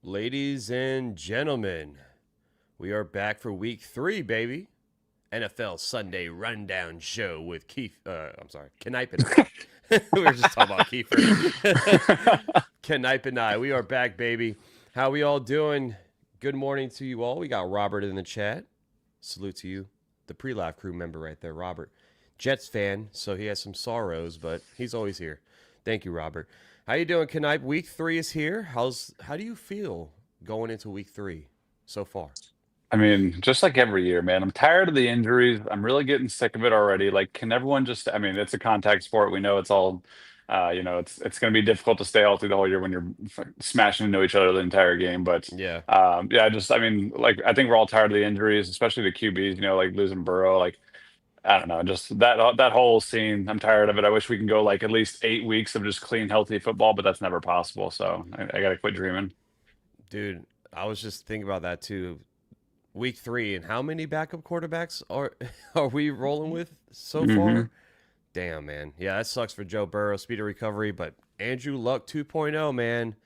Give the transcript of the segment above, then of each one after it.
Ladies and gentlemen, we are back for week 3, baby. NFL Sunday Rundown Show with Knipe and I. We were just talking about Kiefer. Knipe and I. We are back, baby. How we all doing? Good morning to you all. We got Robert in the chat. Salute to you. The pre-live crew member right there, Robert. Jets fan, so he has some sorrows, but he's always here. Thank you, Robert. How you doing, Knipe? Week 3 is here. How do you feel going into week 3 so far? I mean, just like every year, man, I'm tired of the injuries. I'm really getting sick of it already. Like, can everyone just, I mean, it's a contact sport. We know it's all, it's going to be difficult to stay healthy the whole year when you're smashing into each other the entire game. But Yeah. yeah, I mean, like, I think we're all tired of the injuries, especially the QBs, like losing Burrow. Like, I don't know, just that whole scene. I'm tired of it. I wish we can go like at least 8 weeks of just clean, healthy football, but that's never possible. So I got to quit dreaming. Dude, I was just thinking about that too. Week 3, and how many backup quarterbacks are are we rolling with so Hmm. far? Damn, man. Yeah, that sucks for Joe Burrow, speed of recovery, but Andrew Luck 2.0, man.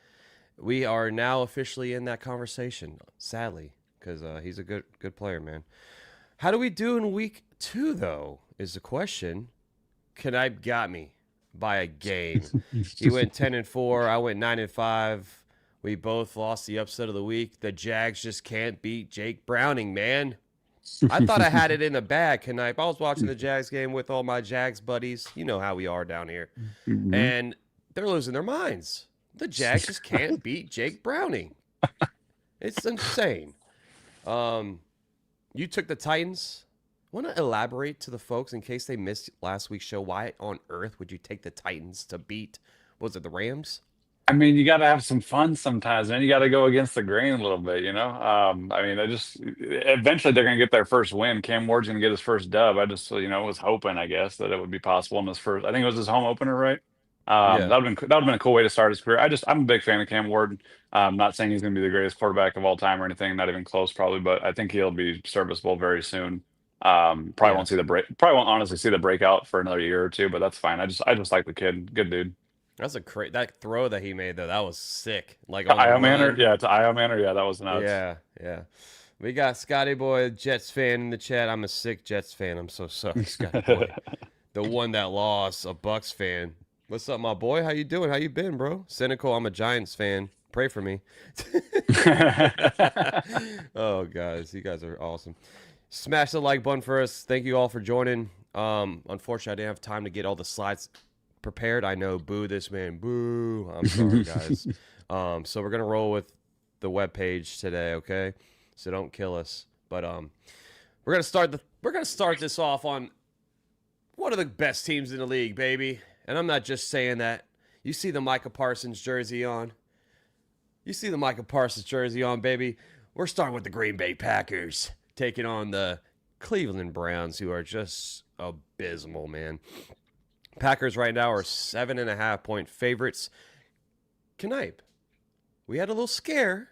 We are now officially in that conversation, sadly, because he's a good player, man. How do we do in week 2, though, is the question. Knipe got me by a game. He went 10-4. I went 9-5. We both lost the upset of the week. The Jags just can't beat Jake Browning, man. I thought I had it in the bag, Knipe. I was watching the Jags game with all my Jags buddies. You know how we are down here. Hmm. And they're losing their minds. The Jags just can't beat Jake Browning. It's insane. Um, you took the Titans. Want to elaborate to the folks in case they missed last week's show? Why on earth would you take the Titans to beat? Was it the Rams? I mean, you got to have some fun sometimes, and you got to go against the grain a little bit. I mean, I just eventually they're going to get their first win. Cam Ward's going to get his first dub. I just, was hoping, I guess, that it would be possible in his first. I think it was his home opener, right? Yeah, That would have been a cool way to start his career. I'm a big fan of Cam Ward. I'm not saying he's going to be the greatest quarterback of all time or anything, not even close, probably, but I think he'll be serviceable very soon. yeah. Probably won't honestly see the breakout for another year or two, but that's fine. I just like the kid, good dude. That's that throw that he made though. That was sick. Like To on the Io Manor? run. Yeah, to Io Manor. Yeah, that was nuts. Yeah, yeah. We got Scotty Boy, Jets fan in the chat. I'm a sick Jets fan. I'm so sorry, Scotty Boy. The one that lost, a Bucks fan. What's up, my boy? How you doing? How you been, bro? Cynical. I'm a Giants fan. Pray for me. Oh, guys, you guys are awesome. Smash the like button for us. Thank you all for joining. Unfortunately, I didn't have time to get all the slides prepared. I know, boo this man, boo. I'm sorry, guys. So we're gonna roll with the web page today, okay? So don't kill us. But we're gonna start this off on one of the best teams in the league, baby. And I'm not just saying that. You see the Micah Parsons jersey on. You see the Micah Parsons jersey on, baby. We're starting with the Green Bay Packers taking on the Cleveland Browns, who are just abysmal, man. Packers right now are 7.5-point favorites. Knipe, we had a little scare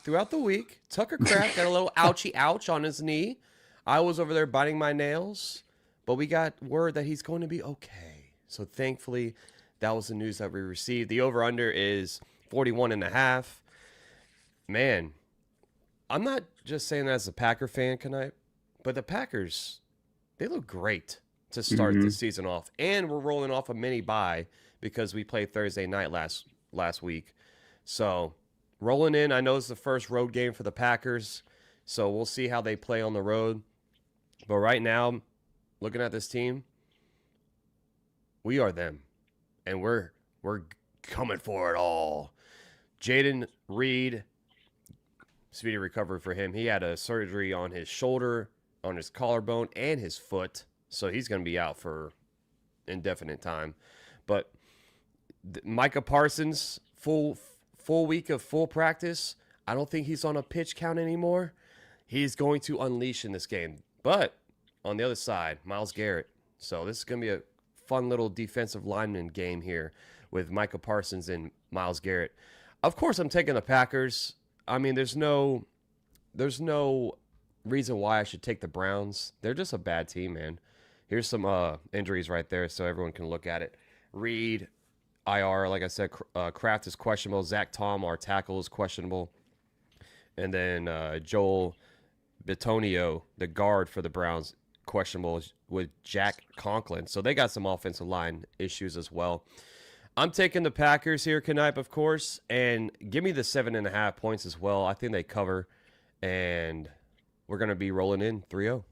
throughout the week. Tucker Kraft got a little ouchy ouch on his knee. I was over there biting my nails, but we got word that he's going to be okay. So thankfully, that was the news that we received. The over-under is 41.5. Man, I'm not just saying that as a Packer fan, Knipe, but the Packers, they look great to start the Hmm. season off. And we're rolling off a mini bye because we played Thursday night last week. So rolling in, I know it's the first road game for the Packers. So we'll see how they play on the road. But right now, looking at this team, we are them. And we're coming for it all. Jaden Reed, speedy recovery for him. He had a surgery on his shoulder, on his collarbone, and his foot. So he's going to be out for indefinite time. But Micah Parsons, full week of full practice. I don't think he's on a pitch count anymore. He's going to unleash in this game. But on the other side, Myles Garrett. So this is going to be a fun little defensive lineman game here with Micah Parsons and Myles Garrett. Of course, I'm taking the Packers. I mean, there's no reason why I should take the Browns. They're just a bad team, man. Here's some injuries right there so everyone can look at it. Reed, IR, like I said, Kraft is questionable. Zach Tom, our tackle, is questionable. And then Joel Bitonio, the guard for the Browns, questionable with Jack Conklin. So they got some offensive line issues as well. I'm taking the Packers here, Knipe, of course, and give me the 7.5 points as well. I think they cover, and we're going to be rolling in 3-0. All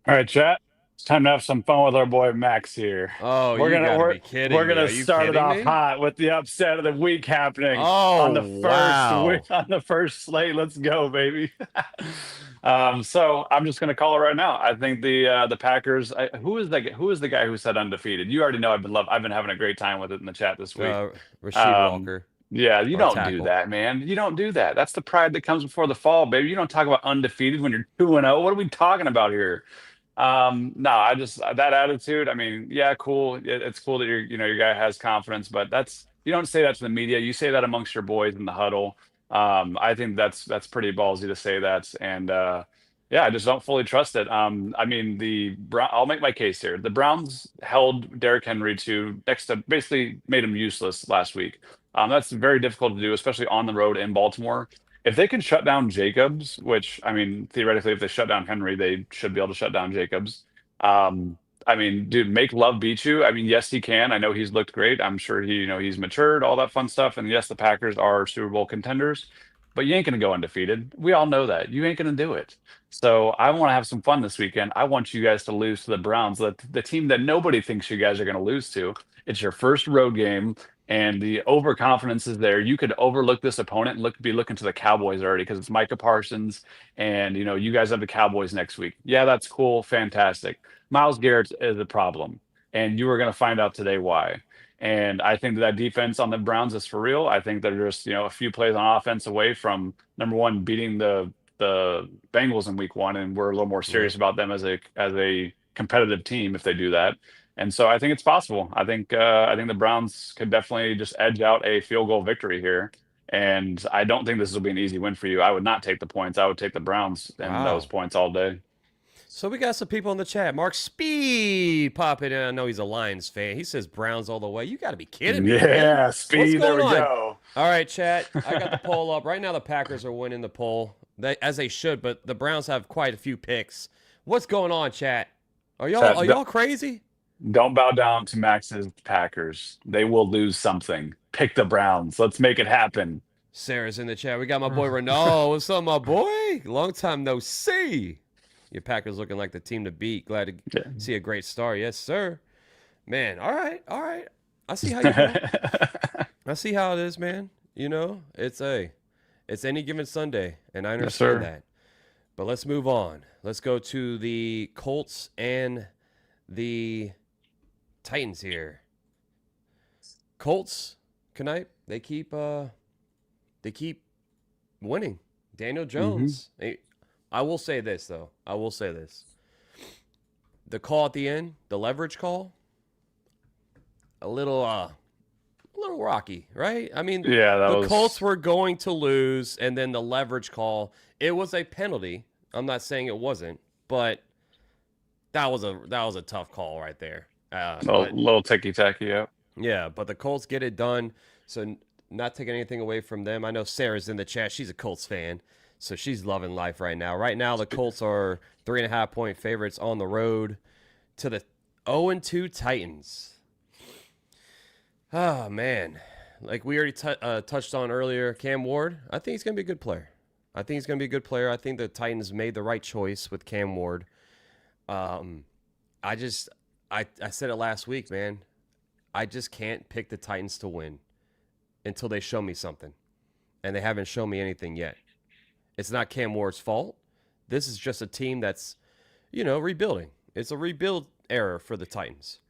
right, chat. It's time to have some fun with our boy Max here. Oh, We're you gonna got to we're be kidding we're me. gonna Are you start it kidding off me? hot with the upset of the week happening on Oh, the first week wow. on the first slate. Let's go, baby. So I'm just gonna call it right now. I think the Packers. Who is the guy who said undefeated? You already know I've been having a great time with it in the chat this week. Rasheed Um, Walker, yeah, you our don't do tackle. that, man. You don't do that. That's the pride that comes before the fall, baby. You don't talk about undefeated when you're 2-0. What are we talking about here? No, I just that attitude. I mean, yeah, cool. It's cool that your guy has confidence, but you don't say that to the media. You say that amongst your boys in the huddle. I think that's pretty ballsy to say that, and yeah, I just don't fully trust it. I mean, I'll make my case here. The Browns held Derrick Henry to next to basically made him useless last week. That's very difficult to do, especially on the road in Baltimore. If they can shut down Jacobs, which I mean, theoretically, if they shut down Henry, they should be able to shut down Jacobs. I mean, dude, make love beat you. I mean, yes, he can. I know he's looked great. I'm sure he's matured, all that fun stuff. And yes, the Packers are Super Bowl contenders, but you ain't gonna go undefeated. We all know that. You ain't gonna do it. So I want to have some fun this weekend. I want you guys to lose to the Browns, the team that nobody thinks you guys are gonna lose to. It's your first road game and the overconfidence is there. You could overlook this opponent and be looking to the Cowboys already because it's Micah Parsons, and you guys have the Cowboys next week. Yeah, that's cool, fantastic. Miles Garrett is a problem, and you are going to find out today why. And I think that defense on the Browns is for real. I think they're just a few plays on offense away from number one beating the Bengals in week 1, and we're a little more Yep. serious about them as a competitive team if they do that. And so I think it's possible. I think the Browns could definitely just edge out a field goal victory here. And I don't think this will be an easy win for you. I would not take the points. I would take the Browns and those Wow. points all day. So we got some people in the chat. Mark Speed popping in. I know he's a Lions fan. He says Browns all the way. You got to be kidding me, man. Yeah, What's speed. There going we on? go. All right, chat. I got the poll up. Right now the Packers are winning the poll, as they should, but the Browns have quite a few picks. What's going on, chat? Are y'all crazy? Don't bow down to Max's Packers. They will lose something. Pick the Browns. Let's make it happen. Sarah's in the chat. We got my boy Renault. What's up, my boy? Long time no see. Your Packers looking like the team to beat. Glad to see a great start. Yes, sir. Man, all right. I see how you do it. I see how it is, man. It's any given Sunday, and I understand that. But let's move on. Let's go to the Colts and the Titans here. Colts, they keep winning. Daniel Jones. I will say this, though. The call at the end, the leverage call, a little rocky, right? I mean, the Colts were going to lose, and then the leverage call, it was a penalty. I'm not saying it wasn't, but that was a tough call right there. Little ticky-tacky, yeah. Yeah, but the Colts get it done, so not taking anything away from them. I know Sarah's in the chat. She's a Colts fan. So she's loving life right now. Right now, the Colts are 3.5-point favorites on the road to the 0-2 Titans. Oh, man. Like we already touched on earlier, Cam Ward, I think he's going to be a good player. I think the Titans made the right choice with Cam Ward. I said it last week, man. I just can't pick the Titans to win until they show me something. And they haven't shown me anything yet. It's not Cam Ward's fault. This is just a team that's, rebuilding. It's a rebuild era for the Titans.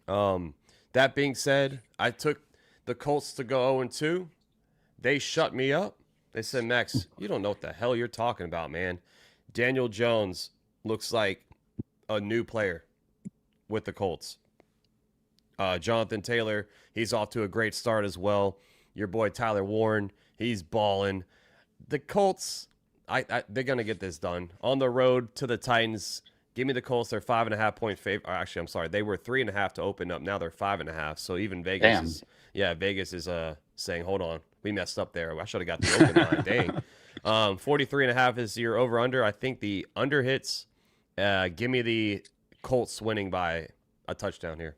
That being said, I took the Colts to go 0-2. They shut me up. They said, Max, you don't know what the hell you're talking about, man. Daniel Jones looks like a new player with the Colts. Jonathan Taylor, he's off to a great start as well. Your boy Tyler Warren, he's balling. The Colts, they're going to get this done. On the road to the Titans, give me the Colts. They're 5.5-point favorite. Actually, I'm sorry. They were 3.5 to open up. Now they're 5.5. So even Vegas Vegas is saying, hold on, we messed up there. I should have got the open line. Dang. 43.5 is your over-under. I think the under hits. Give me the Colts winning by a touchdown here.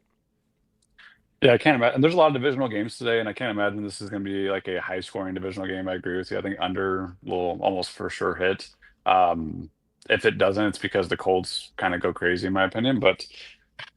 Yeah, I can't imagine. There's a lot of divisional games today, and I can't imagine this is going to be like a high-scoring divisional game. I agree with you. I think under will almost for sure hit. If it doesn't, it's because the Colts kind of go crazy, in my opinion. But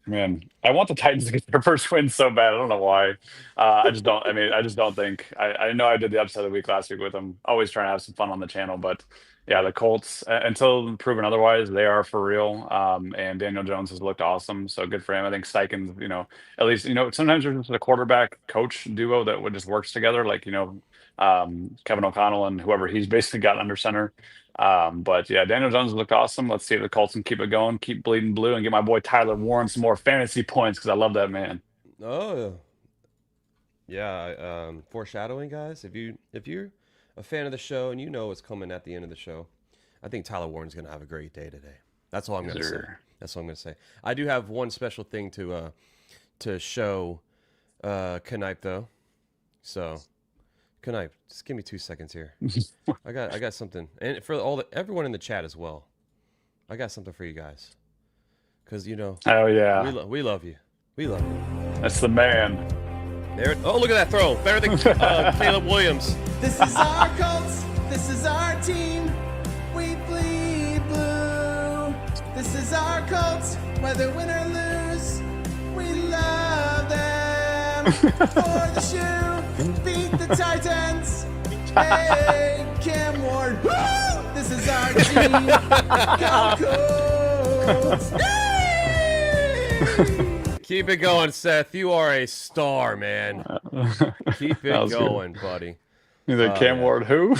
man, I want the Titans to get their first win so bad. I don't know why. I just don't. I mean, I just don't think. I know I did the upset of the week last week with them. Always trying to have some fun on the channel, but yeah, the Colts, until proven otherwise, they are for real. And Daniel Jones has looked awesome, so good for him. I think Steichen, at least sometimes there's just a quarterback coach duo that would just works together, like Kevin O'Connell and whoever he's basically got under center. But yeah, Daniel Jones looked awesome. Let's see if the Colts can keep it going, keep bleeding blue, and get my boy Tyler Warren some more fantasy points because I love that man. Oh, yeah. Foreshadowing, guys. If you're a fan of the show and you know what's coming at the end of the show, I think Tyler Warren's going to have a great day today. That's all I'm going to say. That's all I'm going to say. I do have one special thing to show Knipe though. So, Knipe, just give me 2 seconds here. I got something, and for everyone in the chat as well. I got something for you guys, because Oh yeah, we love you. We love you. That's the man. There. Oh, look at that throw! Better than Caleb Williams. This is our Colts. This is our team. We bleed blue. This is our Colts. Whether win or lose, we love them. For the shoe, beat the Titans. Hey, Cam Ward. Woo! This is our team. Go Colts. Yay! Keep it going, Seth. You are a star, man. Keep it going, buddy. Cam Ward, who?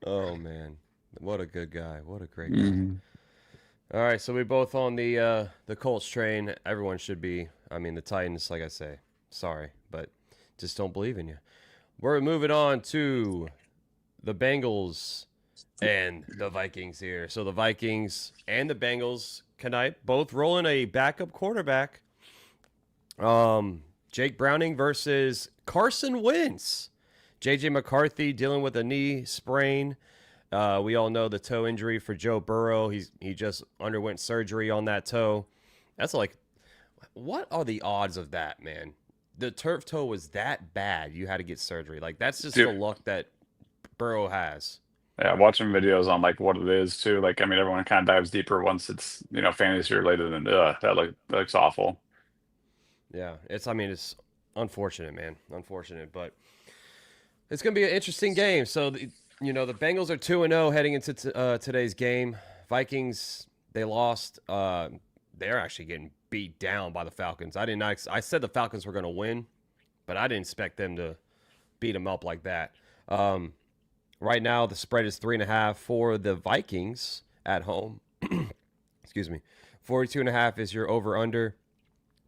Oh man, what a good guy! What a great guy! All right, so we both on the Colts train. Everyone should be. I mean, the Titans, like I say, sorry, but just don't believe in you. We're moving on to the Bengals and the Vikings here. So the Vikings and the Bengals tonight both rolling a backup quarterback. Jake Browning versus Carson Wentz. J.J. McCarthy dealing with a knee sprain. We all know the toe injury for Joe Burrow. He just underwent surgery on that toe. That's like, what are the odds of that, man? The turf toe was that bad. You had to get surgery. Like, that's just the luck that Burrow has. Yeah, watching videos on like what it is too. Like, I mean, everyone kind of dives deeper once it's fantasy related, and that looks awful. Yeah, it's unfortunate, man. Unfortunate, but it's going to be an interesting game. So, the Bengals are 2-0 heading into today's game. Vikings, they lost. They're actually getting beat down by the Falcons. I said the Falcons were going to win, but I didn't expect them to beat them up like that. Right now, the spread is 3.5 for the Vikings at home. Excuse me. 42.5 is your over-under.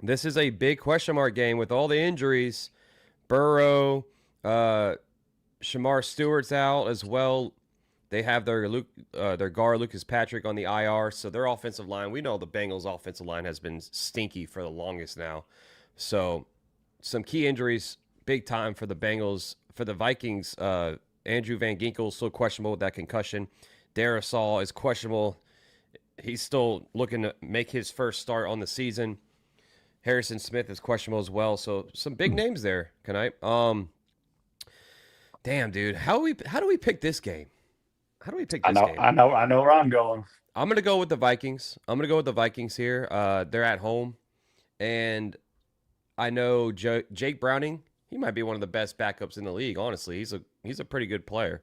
This is a big question mark game with all the injuries. Burrow, Shamar Stewart's out as well. They have their guard, Lucas Patrick, on the IR. So their offensive line, we know the Bengals' offensive line has been stinky for the longest now. So some key injuries, big time for the Bengals. For the Vikings, Andrew Van Ginkel is still questionable with that concussion. Darrisaw is questionable. He's still looking to make his first start on the season. Harrison Smith is questionable as well. So some big names there, Damn, dude. How do we pick this game? How do we pick this game? I know where I'm going. I'm going to go with the Vikings. Here. They're at home. And I know Jake Browning, he might be one of the best backups in the league, honestly. He's a pretty good player.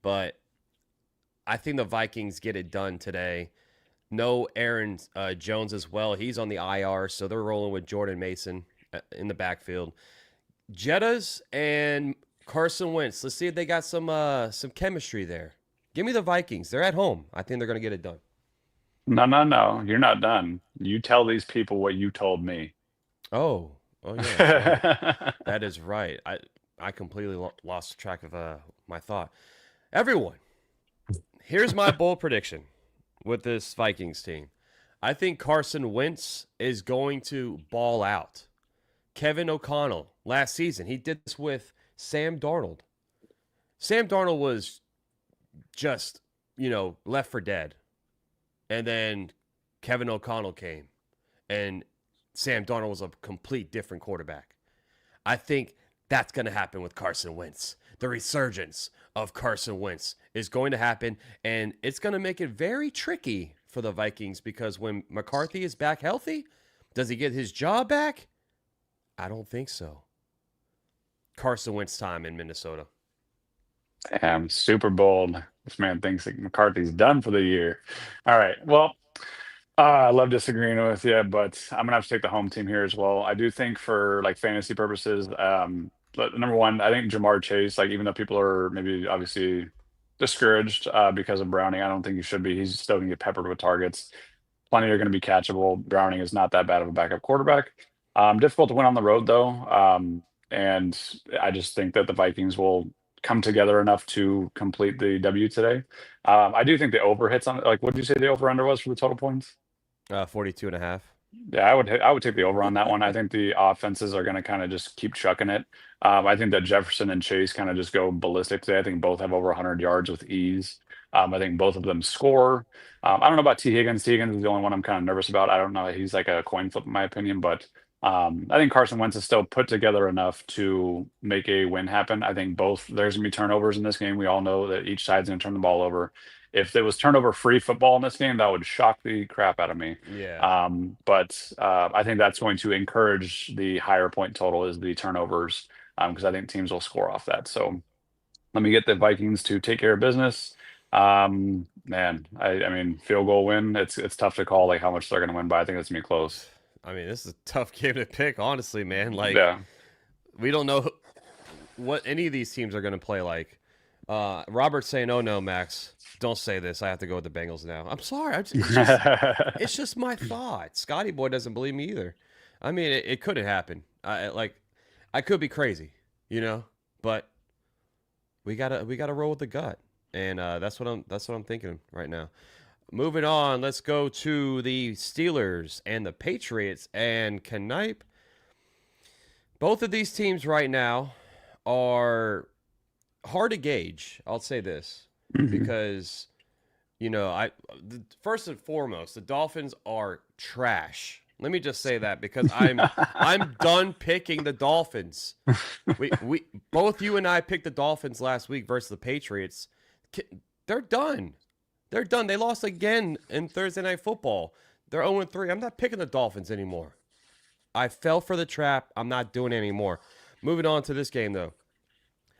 But I think the Vikings get it done today. No Aaron Jones as well. He's on the IR, so they're rolling with Jordan Mason in the backfield. Jettas and Carson Wentz. Let's see if they got some chemistry there. Give me the Vikings. They're at home. I think they're going to get it done. No. You're not done. You tell these people what you told me. Oh yeah. That is right. I completely lost track of my thought. Everyone, here's my bold prediction with this Vikings team. I think Carson Wentz is going to ball out. Kevin O'Connell, last season. He did this with Sam Darnold. Sam Darnold was just, left for dead. And then Kevin O'Connell came, and Sam Darnold was a complete different quarterback. I think that's going to happen with Carson Wentz. The resurgence of Carson Wentz is going to happen, and it's going to make it very tricky for the Vikings because when McCarthy is back healthy, does he get his job back? I don't think so. Carson Wentz time in Minnesota. Damn, super bold. This man thinks that McCarthy's done for the year. All right. Well, I love disagreeing with you, but I'm gonna have to take the home team here as well. I do think for like fantasy purposes, number one, I think Jamar Chase, like even though people are maybe obviously discouraged because of Browning, I don't think he should be. He's still gonna get peppered with targets. Plenty are gonna be catchable. Browning is not that bad of a backup quarterback. Difficult to win on the road though. And I just think that the Vikings will come together enough to complete the W today. I do think the over hits on like what did you say the over under was for the total points? 42.5. Yeah, I would take the over on that one. I think the offenses are going to kind of just keep chucking it. I think that Jefferson and Chase kind of just go ballistic today. I think both have over 100 yards with ease. I think both of them score. I don't know about T. Higgins. T. Higgins is the only one I'm kind of nervous about. I don't know. He's like a coin flip in my opinion, but I think Carson Wentz is still put together enough to make a win happen. I think there's going to be turnovers in this game. We all know that each side's going to turn the ball over. If there was turnover-free football in this game, that would shock the crap out of me. Yeah. But I think that's going to encourage the higher point total is the turnovers because I think teams will score off that. So let me get the Vikings to take care of business. Man, I mean, field goal win. It's tough to call like how much they're going to win by. I think it's going to be close. I mean, this is a tough game to pick, honestly, man. Like, we don't know what any of these teams are going to play like. Robert's saying, "Oh no, Max, don't say this. I have to go with the Bengals now." I'm sorry. It's just my thought. Scotty Boy doesn't believe me either. I mean, it couldn't happen. I could be crazy, but we gotta roll with the gut, and that's what I'm thinking right now. Moving on, let's go to the Steelers and the Patriots and Knipe. Both of these teams right now are hard to gauge. I'll say this because, first and foremost, the Dolphins are trash. Let me just say that because I'm done picking the Dolphins. We both you and I picked the Dolphins last week versus the Patriots. They're done. They're done. They lost again in Thursday Night Football. They're 0-3. I'm not picking the Dolphins anymore. I fell for the trap. I'm not doing it anymore. Moving on to this game, though.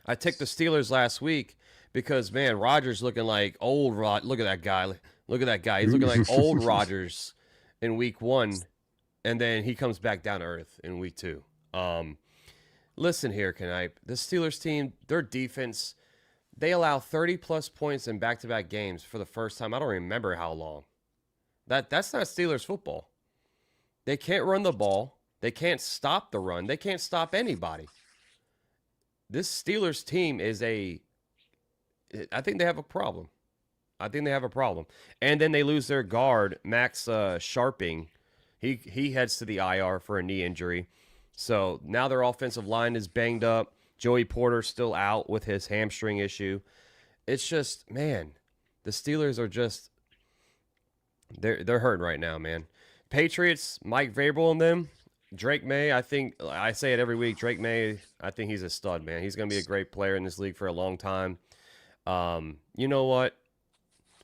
I took the Steelers last week because, man, Rodgers looking like old Rod. Look at that guy. Look at that guy. He's looking like old Rodgers in week 1, and then he comes back down to earth in week 2. Listen here, Knipe. The Steelers team, their defense, they allow 30-plus points in back-to-back games for the first time. I don't remember how long. That's not Steelers football. They can't run the ball. They can't stop the run. They can't stop anybody. This Steelers team I think they have a problem. And then they lose their guard, Max Sharping. He heads to the IR for a knee injury. So now their offensive line is banged up. Joey Porter's still out with his hamstring issue. It's just, man, the Steelers are just they're hurting right now, man. Patriots, Mike Vrabel and them, Drake May, I think I say it every week. Drake May, I think he's a stud, man. He's going to be a great player in this league for a long time. You know what?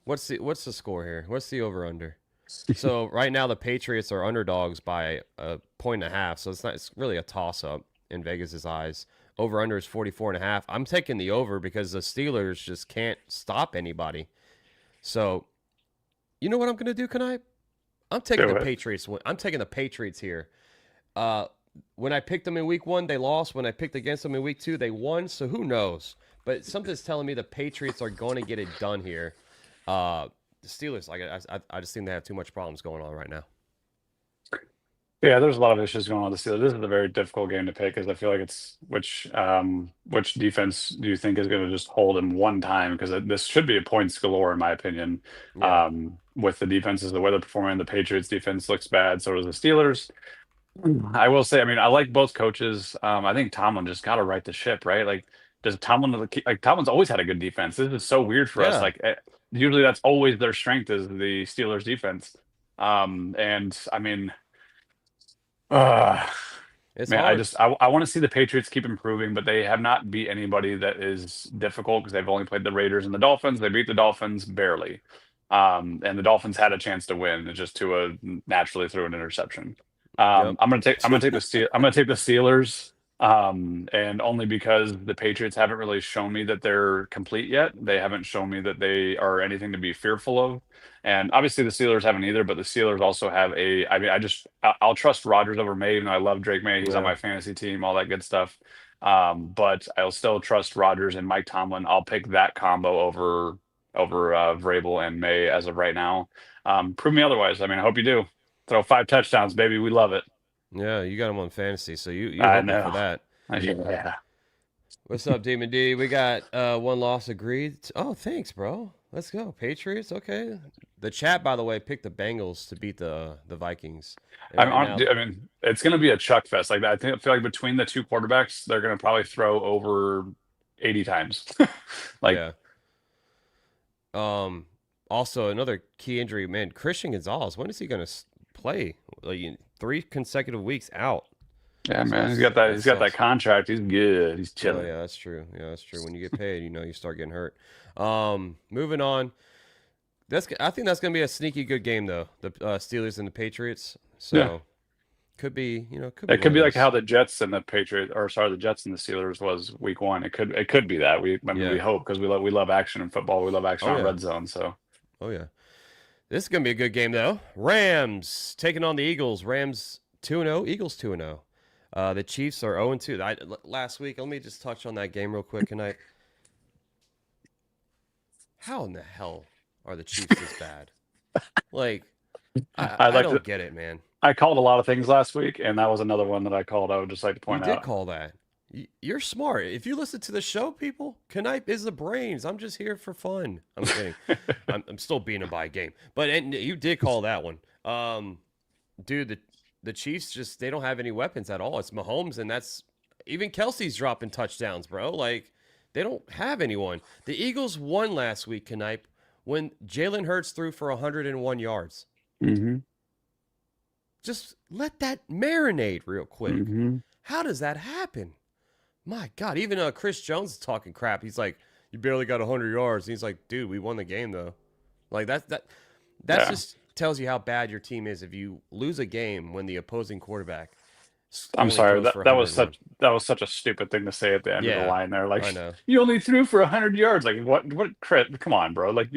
What's the score here? What's the over under? So right now the Patriots are underdogs by 1.5, so it's really a toss up in Vegas's eyes. Over under is 44.5. I'm taking the over because the Steelers just can't stop anybody. So, you know what I'm going to do, Knipe? I'm taking the Patriots. I'm taking the Patriots here. When I picked them in week 1, they lost. When I picked against them in week 2, they won. So who knows? But something's telling me the Patriots are going to get it done here. The Steelers, I just think they have too much problems going on right now. Yeah, there's a lot of issues going on with the Steelers. This is a very difficult game to pick because I feel like it's which defense do you think is going to just hold him one time? Because this should be a points galore in my opinion. Yeah. With the defenses, the way they're performing, the Patriots defense looks bad. So does the Steelers. I will say, I mean, I like both coaches. I think Tomlin just got to right the ship, right? Like, does Tomlin like Tomlin's always had a good defense. This is so weird for us. Yeah, Like, usually that's always their strength is the Steelers defense. And I mean, uh, it's man, I hard. just I want to see the Patriots keep improving, but they have not beat anybody that is difficult because they've only played the Raiders and the Dolphins. They beat the Dolphins barely. And the Dolphins had a chance to win. It's just Tua naturally threw an interception. Yep. I'm gonna take the Steelers. And only because the Patriots haven't really shown me that they're complete yet. They haven't shown me that they are anything to be fearful of. And obviously the Steelers haven't either, but the Steelers also have I mean, I'll trust Rodgers over May, even though I love Drake May. He's on Yeah. my fantasy team, all that good stuff. But I'll still trust Rodgers and Mike Tomlin. I'll pick that combo over Vrabel and May as of right now. Prove me otherwise. I mean, I hope you do. Throw 5 touchdowns, baby. We love it. Yeah, you got him on fantasy, so you're I hoping for know. that. Yeah. What's up, Demon D? We got one loss agreed. Oh, thanks, bro. Let's go. Patriots, okay. The chat, by the way, picked the Bengals to beat the Vikings. And right now, I mean, it's going to be a chuck fest like that. I feel like between the two quarterbacks, they're going to probably throw over 80 times. Like, yeah. Also, another key injury, man. Christian Gonzalez. When is he gonna play? Like 3 consecutive weeks out. yeah, So man, he's got that. He's got that sucks. contract. He's good. He's Oh chilling. yeah, that's true. Yeah, that's true. When you get paid, you start getting hurt. Moving on. I think that's gonna be a sneaky good game though. The Steelers and the Patriots. So Yeah. could be, could be It could one be of like those. how the Jets and the Patriots, or sorry, the Jets and the Steelers was week one. It could be that. I mean, we Yeah. hope because we love action in football. We love action Oh on yeah. red zone. So Oh yeah. This is gonna be a good game though. Rams taking on the Eagles. Rams 2-0. Eagles 2-0. The Chiefs are 0-2. Last week, let me just touch on that game real quick. How in the hell are the Chiefs this bad? Like, I I like don't get it, man. I called a lot of things last week, and that was another one that I called. I would just like to You point did out. call that. You're smart. If you listen to the show, people, Knipe is the brains. I'm just here for fun. I'm kidding. I'm still beating him by a game. And you did call that one. Dude, the Chiefs they don't have any weapons at all. It's Mahomes, and that's even Kelsey's dropping touchdowns, bro. Like, they don't have anyone. The Eagles won last week, Knipe, when Jalen Hurts threw for 101 yards. Mm-hmm. Just let that marinate real quick. Mm-hmm. How does that happen? My God, even Chris Jones is talking crap. He's like, you barely got 100 yards. And he's like, dude, we won the game, though. Like, that Yeah. just tells you how bad your team is if you lose a game when the opposing quarterback I'm only sorry. throws for That was 101. that was such a stupid thing to say at the end of the Yeah, line there. I Like, know. you only threw for 100 yards. Like, what? Chris, come on, bro. Like,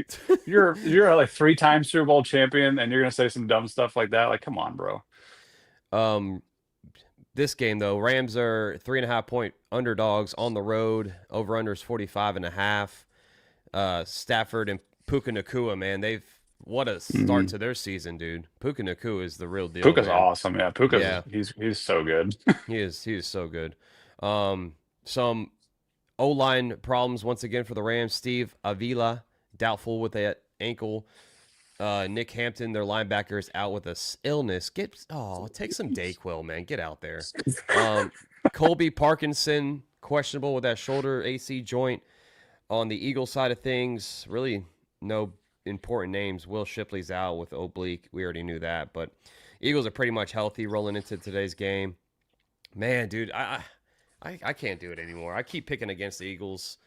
you're a like 3-time Super Bowl champion, and you're gonna say some dumb stuff like that. Like, come on, bro. This game, though, Rams are 3.5-point underdogs on the road. Over-under is 45.5. Stafford and Puka Nakua, man, what a start to their season, dude. Puka Nakua is the real deal. Puka's man. awesome. Yeah, Puka's Yeah. he's so good. He is so good. Some O-line problems once again for the Rams. Steve Avila, doubtful with that ankle. Nick Hampton, their linebacker, is out with a illness. Take some Dayquil, man. Get out there. Colby Parkinson, questionable with that shoulder AC joint. On the Eagles side of things, really no important names. Will Shipley's out with oblique. We already knew that, but Eagles are pretty much healthy rolling into today's game. Man, dude, I can't do it anymore. I keep picking against the Eagles.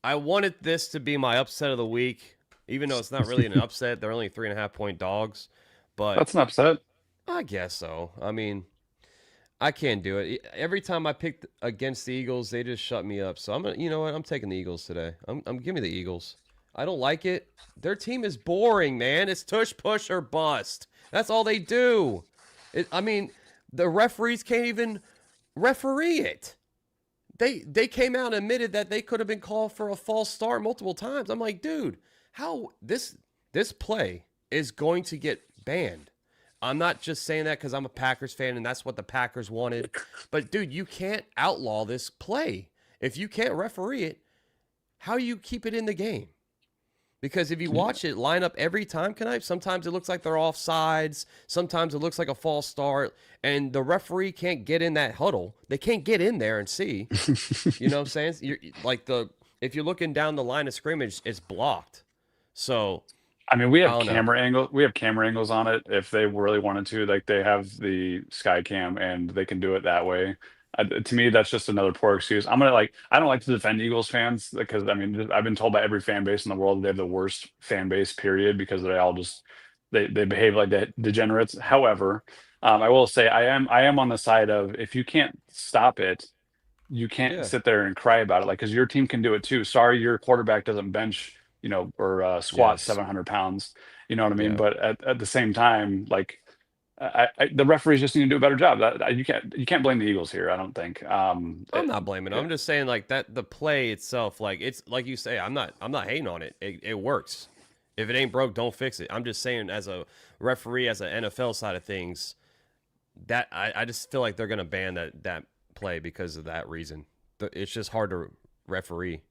I wanted this to be my upset of the week, even though it's not really an upset. They're only 3.5-point dogs, but That's an upset. I guess so. I mean, I can't do it. Every time I pick against the Eagles, they just shut me up. So you know what? I'm taking the Eagles today. Give me the Eagles. I don't like it. Their team is boring, man. It's tush, push, or bust. That's all they do. The referees can't even referee it. They came out and admitted that they could have been called for a false start multiple times. I'm like, dude, how this play is going to get banned. I'm not just saying that because I'm a Packers fan and that's what the Packers wanted. But, dude, you can't outlaw this play. If you can't referee it, how you keep it in the game? Because if you watch it line up every time, sometimes it looks like they're off sides. Sometimes it looks like a false start. And the referee can't get in that huddle. They can't get in there and see. You know what I'm saying? If you're looking down the line of scrimmage, it's blocked. So I mean, we have camera angles on it if they really wanted to. Like they have the sky cam and they can do it that way. To me, that's just another poor excuse. I don't like to defend Eagles fans because I mean, I've been told by every fan base in the world that they have the worst fan base, period, because they all just they behave like degenerates. However, I will say I am on the side of if you can't stop it, you can't sit there and cry about it, like because your team can do it too. Sorry, your quarterback doesn't bench, or squat 700 pounds. You know what I mean? Yeah. But at the same time, like. The referees just need to do a better job. You can't blame the Eagles here. I don't think. I'm not blaming them. I'm just saying like that the play itself, like it's like you say. I'm not hating on it. It works. If it ain't broke, don't fix it. I'm just saying as a referee, as an NFL side of things, that I just feel like they're gonna ban that play because of that reason. It's just hard to referee.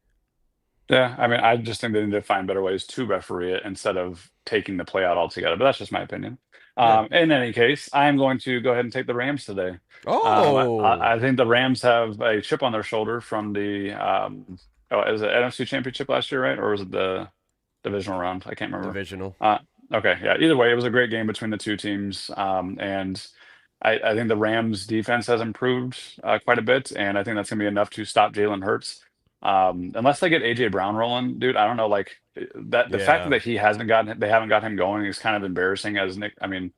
Yeah, I mean, I just think they need to find better ways to referee it instead of taking the play out altogether. But that's just my opinion. Yeah. In any case, I'm going to go ahead and take the Rams today. Oh, I think the Rams have a chip on their shoulder from the is it NFC Championship last year, right? Or was it the divisional round? I can't remember. divisional. Okay, yeah. Either way, it was a great game between the two teams, and I think the Rams defense has improved quite a bit, and I think that's going to be enough to stop Jalen Hurts. Unless they get AJ Brown rolling, dude, I don't know. Like that, the fact that they haven't got him going is kind of embarrassing. I mean,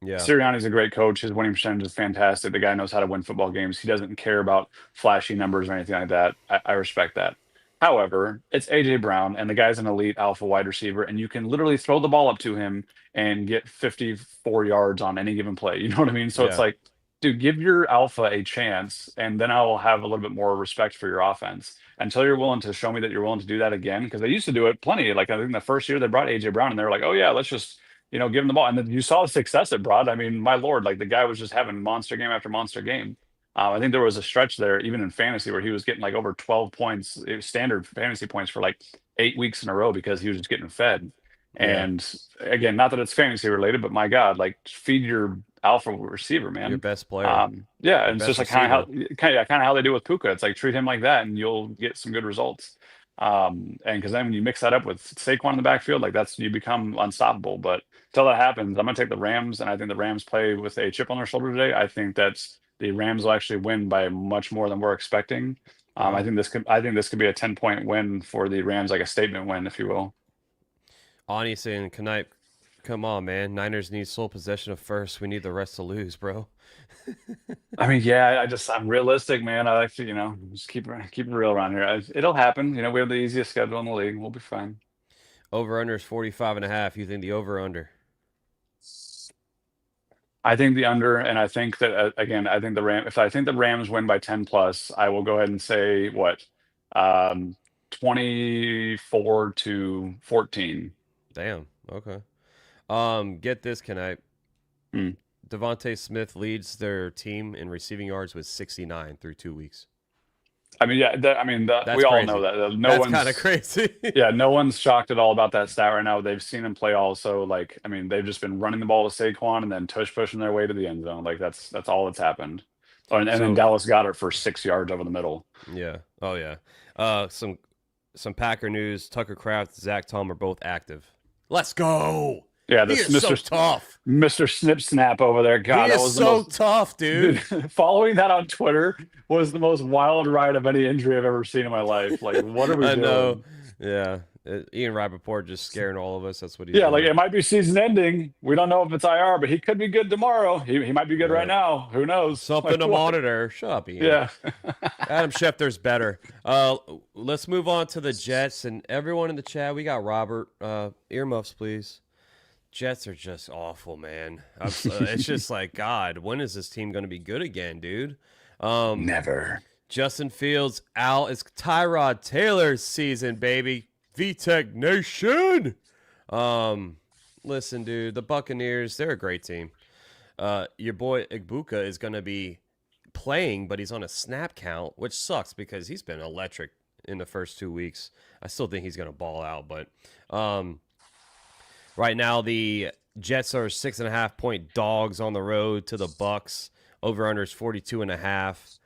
Sirianni's a great coach. His winning percentage is fantastic. The guy knows how to win football games. He doesn't care about flashy numbers or anything like that. I respect that. However, it's AJ Brown, and the guy's an elite alpha wide receiver, and you can literally throw the ball up to him and get 54 yards on any given play. You know what I mean? So it's like, dude, give your alpha a chance, and then I will have a little bit more respect for your offense. Until you're willing to show me that you're willing to do that again, because they used to do it plenty. Like I think the first year they brought AJ Brown, and they were like, "Oh yeah, let's just give him the ball." And then you saw the success it brought. I mean, my lord, like the guy was just having monster game after monster game. I think there was a stretch there, even in fantasy, where he was getting like over 12 points, standard fantasy points for like 8 weeks in a row because he was just getting fed. And again, not that it's fantasy related, but my God, like feed your alpha receiver, man. Your best player. And it's just like kind of how they do with Puka. It's like treat him like that, and you'll get some good results. And because then when you mix that up with Saquon in the backfield, like you become unstoppable. But until that happens, I'm gonna take the Rams, and I think the Rams play with a chip on their shoulder today. I think the Rams will actually win by much more than we're expecting. I think this could be a 10-point win for the Rams, like a statement win, if you will. Honestly, and Knight, come on, man. Niners need sole possession of first. We need the rest to lose, bro. I mean, yeah, I'm realistic, man. I like to, just keep it real around here. It'll happen. We have the easiest schedule in the league. We'll be fine. Over-under is 45.5. You think the over-under? I think the under, and I think that again, I think if I think the Rams win by 10 plus, I will go ahead and say what, 24-14. Damn. Okay. Get this, can I? Devontae Smith leads their team in receiving yards with 69 through 2 weeks. I mean, yeah, we all know that. That's kind of crazy. Yeah, no one's shocked at all about that stat right now. They've seen him play also. Like, I mean, they've just been running the ball to Saquon and then pushing their way to the end zone. Like, that's all that's happened. And then Dallas got it for 6 yards over the middle. Yeah. Oh yeah. Some Packer news. Tucker Kraft, Zach Tom are both active. Let's go. Yeah, this is so tough. Mr. Snip Snap over there. God, that was so tough, dude. Following that on Twitter was the most wild ride of any injury I've ever seen in my life. Like, what are we doing? I know. Yeah. Ian Rappaport just scaring all of us. That's what he's doing. Like it might be season ending. We don't know if it's IR, but he could be good tomorrow. He might be good right now. Who knows? Something to monitor. Shut up, Ian. Yeah. Adam Schefter's better. Let's move on to the Jets and everyone in the chat. We got Robert. Earmuffs, please. Jets are just awful, man. It's just like, God, when is this team going to be good again, dude? Never. Justin Fields out. It's Tyrod Taylor's season, baby. VTech Nation. Listen, dude, the Buccaneers, they're a great team. Your boy Igbuka is going to be playing, but he's on a snap count, which sucks because he's been electric in the first 2 weeks. I still think he's going to ball out, but right now the Jets are 6.5-point dogs on the road to the Bucs. Over/under is 42.5.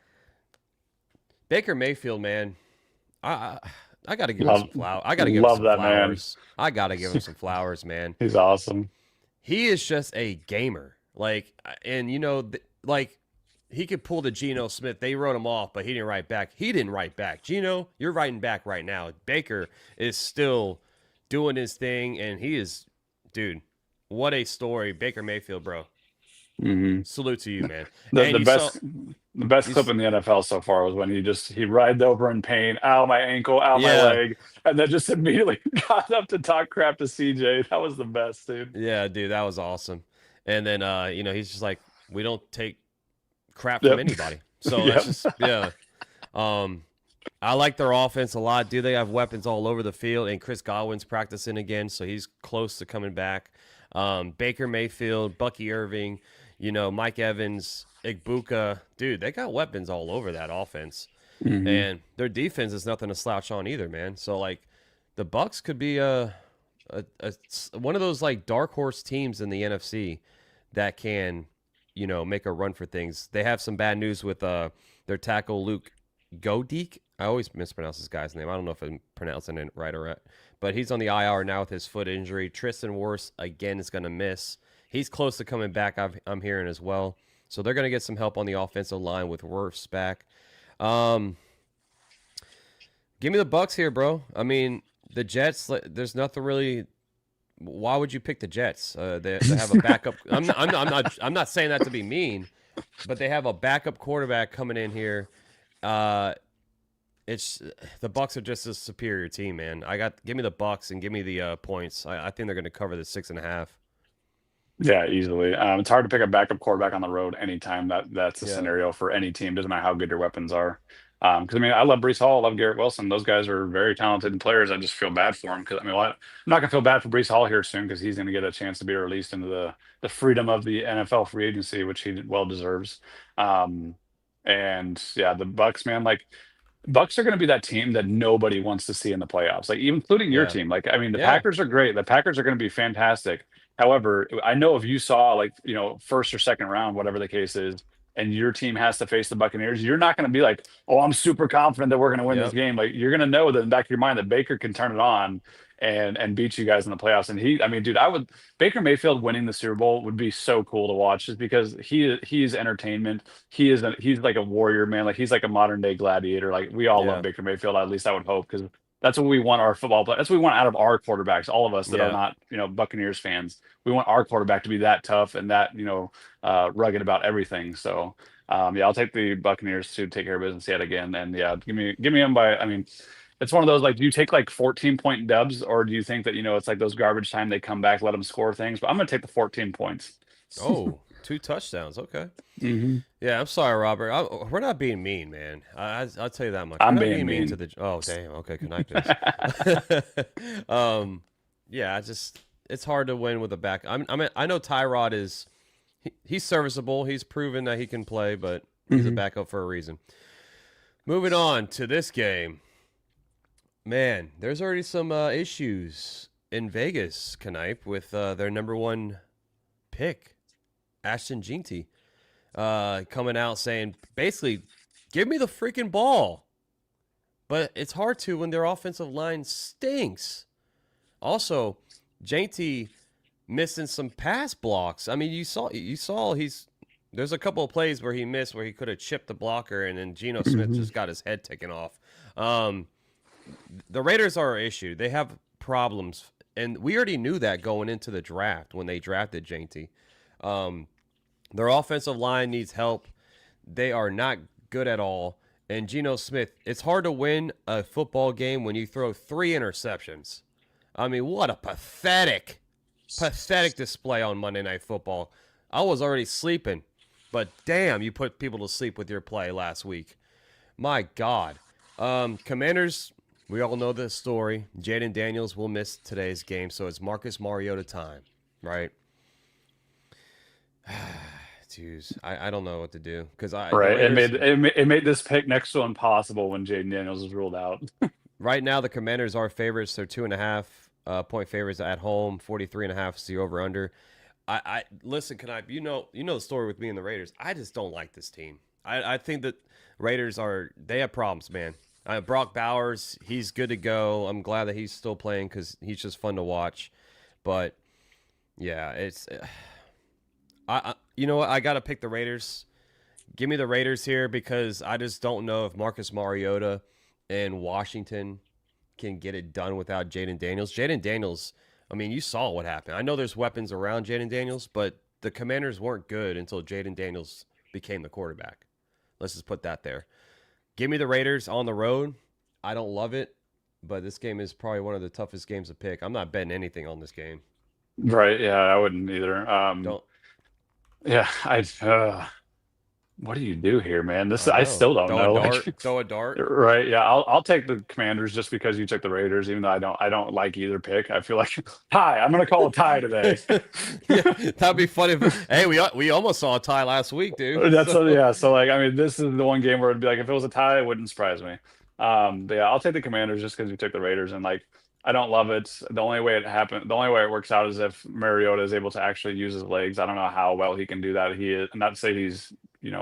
Baker Mayfield, man, I got to give him some flowers. I got to give him some flowers. I got to give him some flowers, man. He's awesome. He is just a gamer. Like, and like he could pull the Geno Smith. They wrote him off, but he didn't write back. He didn't write back. Geno, you're writing back right now. Baker is still doing his thing, and he is, dude, what a story. Baker Mayfield, bro. Mm-hmm. Salute to you, man. The best clip in the NFL so far was when he writhed over in pain, ow, my ankle, ow, my leg, and then just immediately got up to talk crap to CJ. That was the best, dude. Yeah, dude, that was awesome. And then, he's just like, we don't take crap from anybody. So that's just, I like their offense a lot. Dude, they have weapons all over the field, and Chris Godwin's practicing again, so he's close to coming back. Baker Mayfield, Bucky Irving, Mike Evans, Igbuka, dude, they got weapons all over that offense. Mm-hmm. And their defense is nothing to slouch on either, man. So, like, the Bucs could be one of those, like, dark horse teams in the NFC that can, make a run for things. They have some bad news with their tackle, Luke Goedeke. I always mispronounce this guy's name. I don't know if I'm pronouncing it right or not. But he's on the IR now with his foot injury. Tristan Wirfs, again, is going to miss. He's close to coming back, I'm hearing as well. So they're going to get some help on the offensive line with Wirfs back. Give me the Bucs here, bro. I mean, the Jets, there's nothing really. Why would you pick the Jets? They have a backup. I'm not saying that to be mean, but they have a backup quarterback coming in here. It's the Bucs are just a superior team, man. Give me the Bucs and give me the points. I think they're going to cover the 6.5. Yeah, easily. It's hard to pick a backup quarterback on the road anytime that's a scenario for any team. Doesn't matter how good your weapons are. Because I love Breece Hall, I love Garrett Wilson. Those guys are very talented players. I just feel bad for them because I'm not gonna feel bad for Breece Hall here soon because he's gonna get a chance to be released into the freedom of the NFL free agency, which he well deserves. And yeah, the Bucs, man, like. Bucs are going to be that team that nobody wants to see in the playoffs, like including your team. Like, the Packers are great. The Packers are going to be fantastic. However, I know if you saw first or second round, whatever the case is, and your team has to face the Buccaneers, you're not going to be like, oh, I'm super confident that we're going to win this game. Like, you're going to know that in the back of your mind that Baker can turn it on and beat you guys in the playoffs. And Baker Mayfield winning the Super Bowl would be so cool to watch just because he's entertainment. He's like a warrior, man. Like, he's like a modern day gladiator. Like, we all love Baker Mayfield. At least I would hope, because that's what we want our football play. That's what we want out of our quarterbacks. All of us that are not, Buccaneers fans, we want our quarterback to be that tough and that, rugged about everything. So, I'll take the Buccaneers to take care of business yet again. And give me them by, it's one of those, like, do you take like 14-point dubs, or do you think that, it's like those garbage time they come back, let them score things? But I'm going to take the 14 points. Oh, 2 touchdowns. Okay. Mm-hmm. Yeah, I'm sorry, Robert. We're not being mean, man. I'll tell you that much. I'm not being mean to the. Oh, damn. Okay, can I yeah, it's hard to win with a back. I know Tyrod is. He's serviceable. He's proven that he can play, but he's a backup for a reason. Moving on to this game. Man, there's already some issues in Vegas, Knipe, with their number 1 pick, Ashton Jeanty, coming out saying, basically, give me the freaking ball. But it's hard to when their offensive line stinks. Also, Jeanty missing some pass blocks. You saw there's a couple of plays where he missed where he could have chipped the blocker, and then Geno Smith just got his head taken off. The Raiders are an issue. They have problems, and we already knew that going into the draft when they drafted Jeanty. Their offensive line needs help. They are not good at all. And Geno Smith, it's hard to win a football game when you throw 3 interceptions. What a pathetic display on Monday Night Football. I was already sleeping, but damn, you put people to sleep with your play last week. My God. Commanders, we all know this story. Jaden Daniels will miss today's game, so it's Marcus Mariota time, right? twos. I don't know what to do because the Right. Raiders, It made this pick next to impossible when Jaden Daniels was ruled out. right now the Commanders are favorites. They're 2.5 point favorites at home. 43.5 is the over under. I listen. Can I? You know the story with me and the Raiders. I just don't like this team. I think that Raiders they have problems, man. Brock Bowers, he's good to go. I'm glad that he's still playing because he's just fun to watch. But yeah, it's you know what? I gotta pick the Raiders. Give me the Raiders here because I just don't know if Marcus Mariota and Washington can get it done without Jaden Daniels. Jaden Daniels, I mean, you saw what happened. I know there's weapons around Jaden Daniels, but the Commanders weren't good until Jaden Daniels became the quarterback. Let's just put that there. Give me the Raiders on the road. I don't love it, but this game is probably one of the toughest games to pick. I'm not betting anything on this game. Right. Yeah, I wouldn't either. Don't. Yeah, what do you do here, man? I know. still don't Throw know. a dart. Throw a dart. Right. Yeah, I'll take the Commanders just because you took the Raiders, even though I don't like either pick. I feel like tie. I'm gonna call a tie today. Yeah, that'd be funny. Hey, we almost saw a tie last week, dude. Yeah. So like, I mean, this is the one game where it'd be like if it was a tie, it wouldn't surprise me. But yeah, I'll take the Commanders just because you took the Raiders, and like I don't love it. The only way it works out is if Mariota is able to actually use his legs. I don't know how well he can do that. He is not to say he's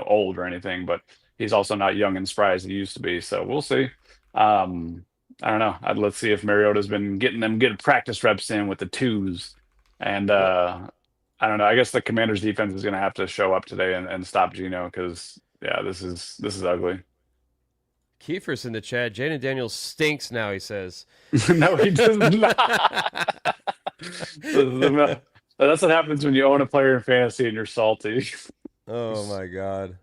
old or anything, but he's also not young and spry as he used to be. So we'll see. I don't know. Let's see if Mariota's been getting them good practice reps in with the twos, and I don't know. I guess the Commanders defense is going to have to show up today and stop Geno because yeah, this is ugly. Kiefer's in the chat. Jaden Daniels stinks now, he says. No, he does not. That's what happens when you own a player in fantasy and you're salty. Oh my God.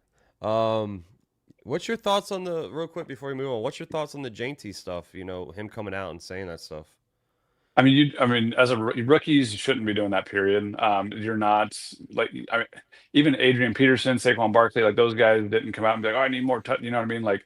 What's your thoughts on real quick before we move on? What's your thoughts on the Jainty stuff? Him coming out and saying that stuff. I mean, as rookies, you shouldn't be doing that. Period. You're not even Adrian Peterson, Saquon Barkley, like those guys didn't come out and be like, "Oh, I need more touch." You know what I mean? Like,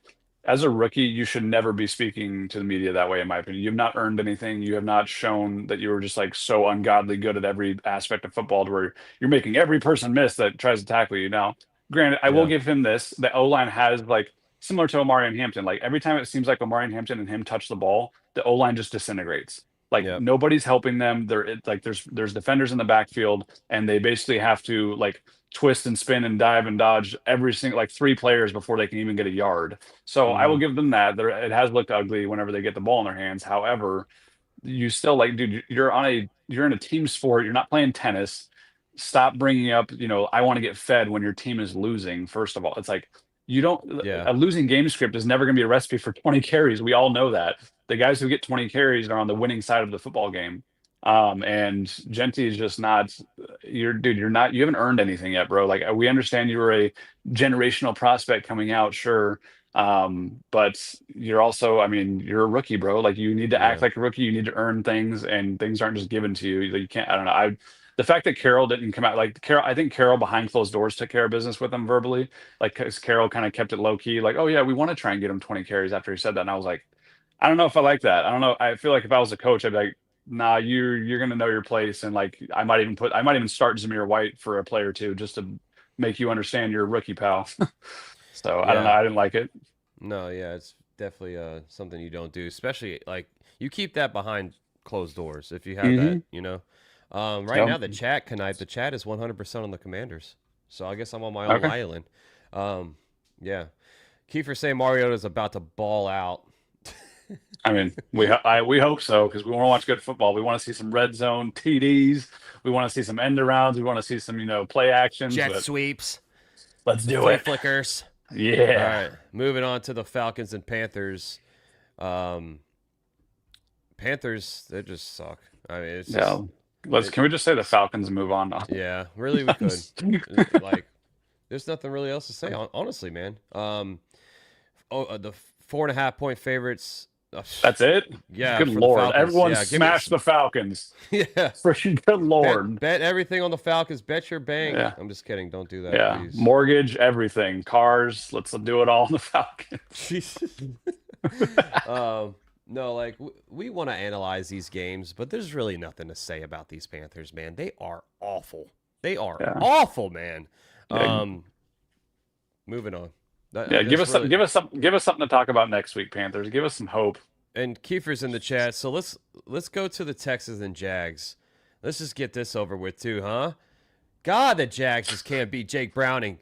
as a rookie, you should never be speaking to the media that way, in my opinion. You've not earned anything. You have not shown that you were just like so ungodly good at every aspect of football to where you're making every person miss that tries to tackle you. Now, granted, I will give him this. The O-line has like similar to Omari and Hampton. Like every time it seems like Omari and Hampton and him touch the ball, the O-line just disintegrates. Like nobody's helping them. There's defenders in the backfield, and they basically have to like twist and spin and dive and dodge every single like 3 players before they can even get a yard. So I will give them that. It has looked ugly whenever they get the ball in their hands. However, you still like, dude, you're in a team sport. You're not playing tennis. Stop bringing up, I want to get fed when your team is losing. First of all, it's like a losing game script is never going to be a recipe for 20 carries. We all know that. The guys who get 20 carries are on the winning side of the football game. And Genty is just not you haven't earned anything yet, bro. Like we understand you were a generational prospect coming out, sure. But you're also, you're a rookie, bro. Like you need to act like a rookie. You need to earn things, and things aren't just given to you. You can't, I don't know. The fact that Carroll didn't come out, I think Carroll behind closed doors took care of business with him verbally. Like, cause Carroll kind of kept it low key. Like, oh yeah, we want to try and get him 20 carries after he said that. And I was like, I don't know if I like that. I don't know. I feel like if I was a coach, I'd be like, nah, you're gonna know your place, and like I might even start Zamir White for a play or two just to make you understand you're a rookie, pal. So I don't know. I didn't like it. No, yeah, it's definitely something you don't do, especially like you keep that behind closed doors if you have that, Right now the chat is 100% on the Commanders, so I guess I'm on my own island. Yeah, Kiefer saying Mariota's about to ball out. I mean, we hope so because we want to watch good football. We want to see some red zone TDs. We want to see some end arounds. We want to see some play actions, jet sweeps. Let's do it. Flickers. Yeah. All right, moving on to the Falcons and Panthers. Panthers, they just suck. I mean, it's just, can we just say the Falcons move on now? Yeah, really, we could. Like, there's nothing really else to say, honestly, man. The 4.5 point favorites. That's it? Yeah. Good Lord. Everyone smash the Falcons. Yeah. Freaking good Lord. Bet everything on the Falcons. Bet your bank. Yeah. I'm just kidding. Don't do that, yeah. Please. Mortgage, everything. Cars. Let's do it all on the Falcons. Jesus. No, like, we want to analyze these games, but there's really nothing to say about these Panthers, man. They are awful. They are awful, man. Yeah, Moving on. yeah. Give That's us some, really. give us something to talk about next week, Panthers. Give us some hope. And Kiefer's in the chat, so let's go to the Texans and Jags. Let's just get this over with too, huh? God, the Jags just can't beat Jake Browning.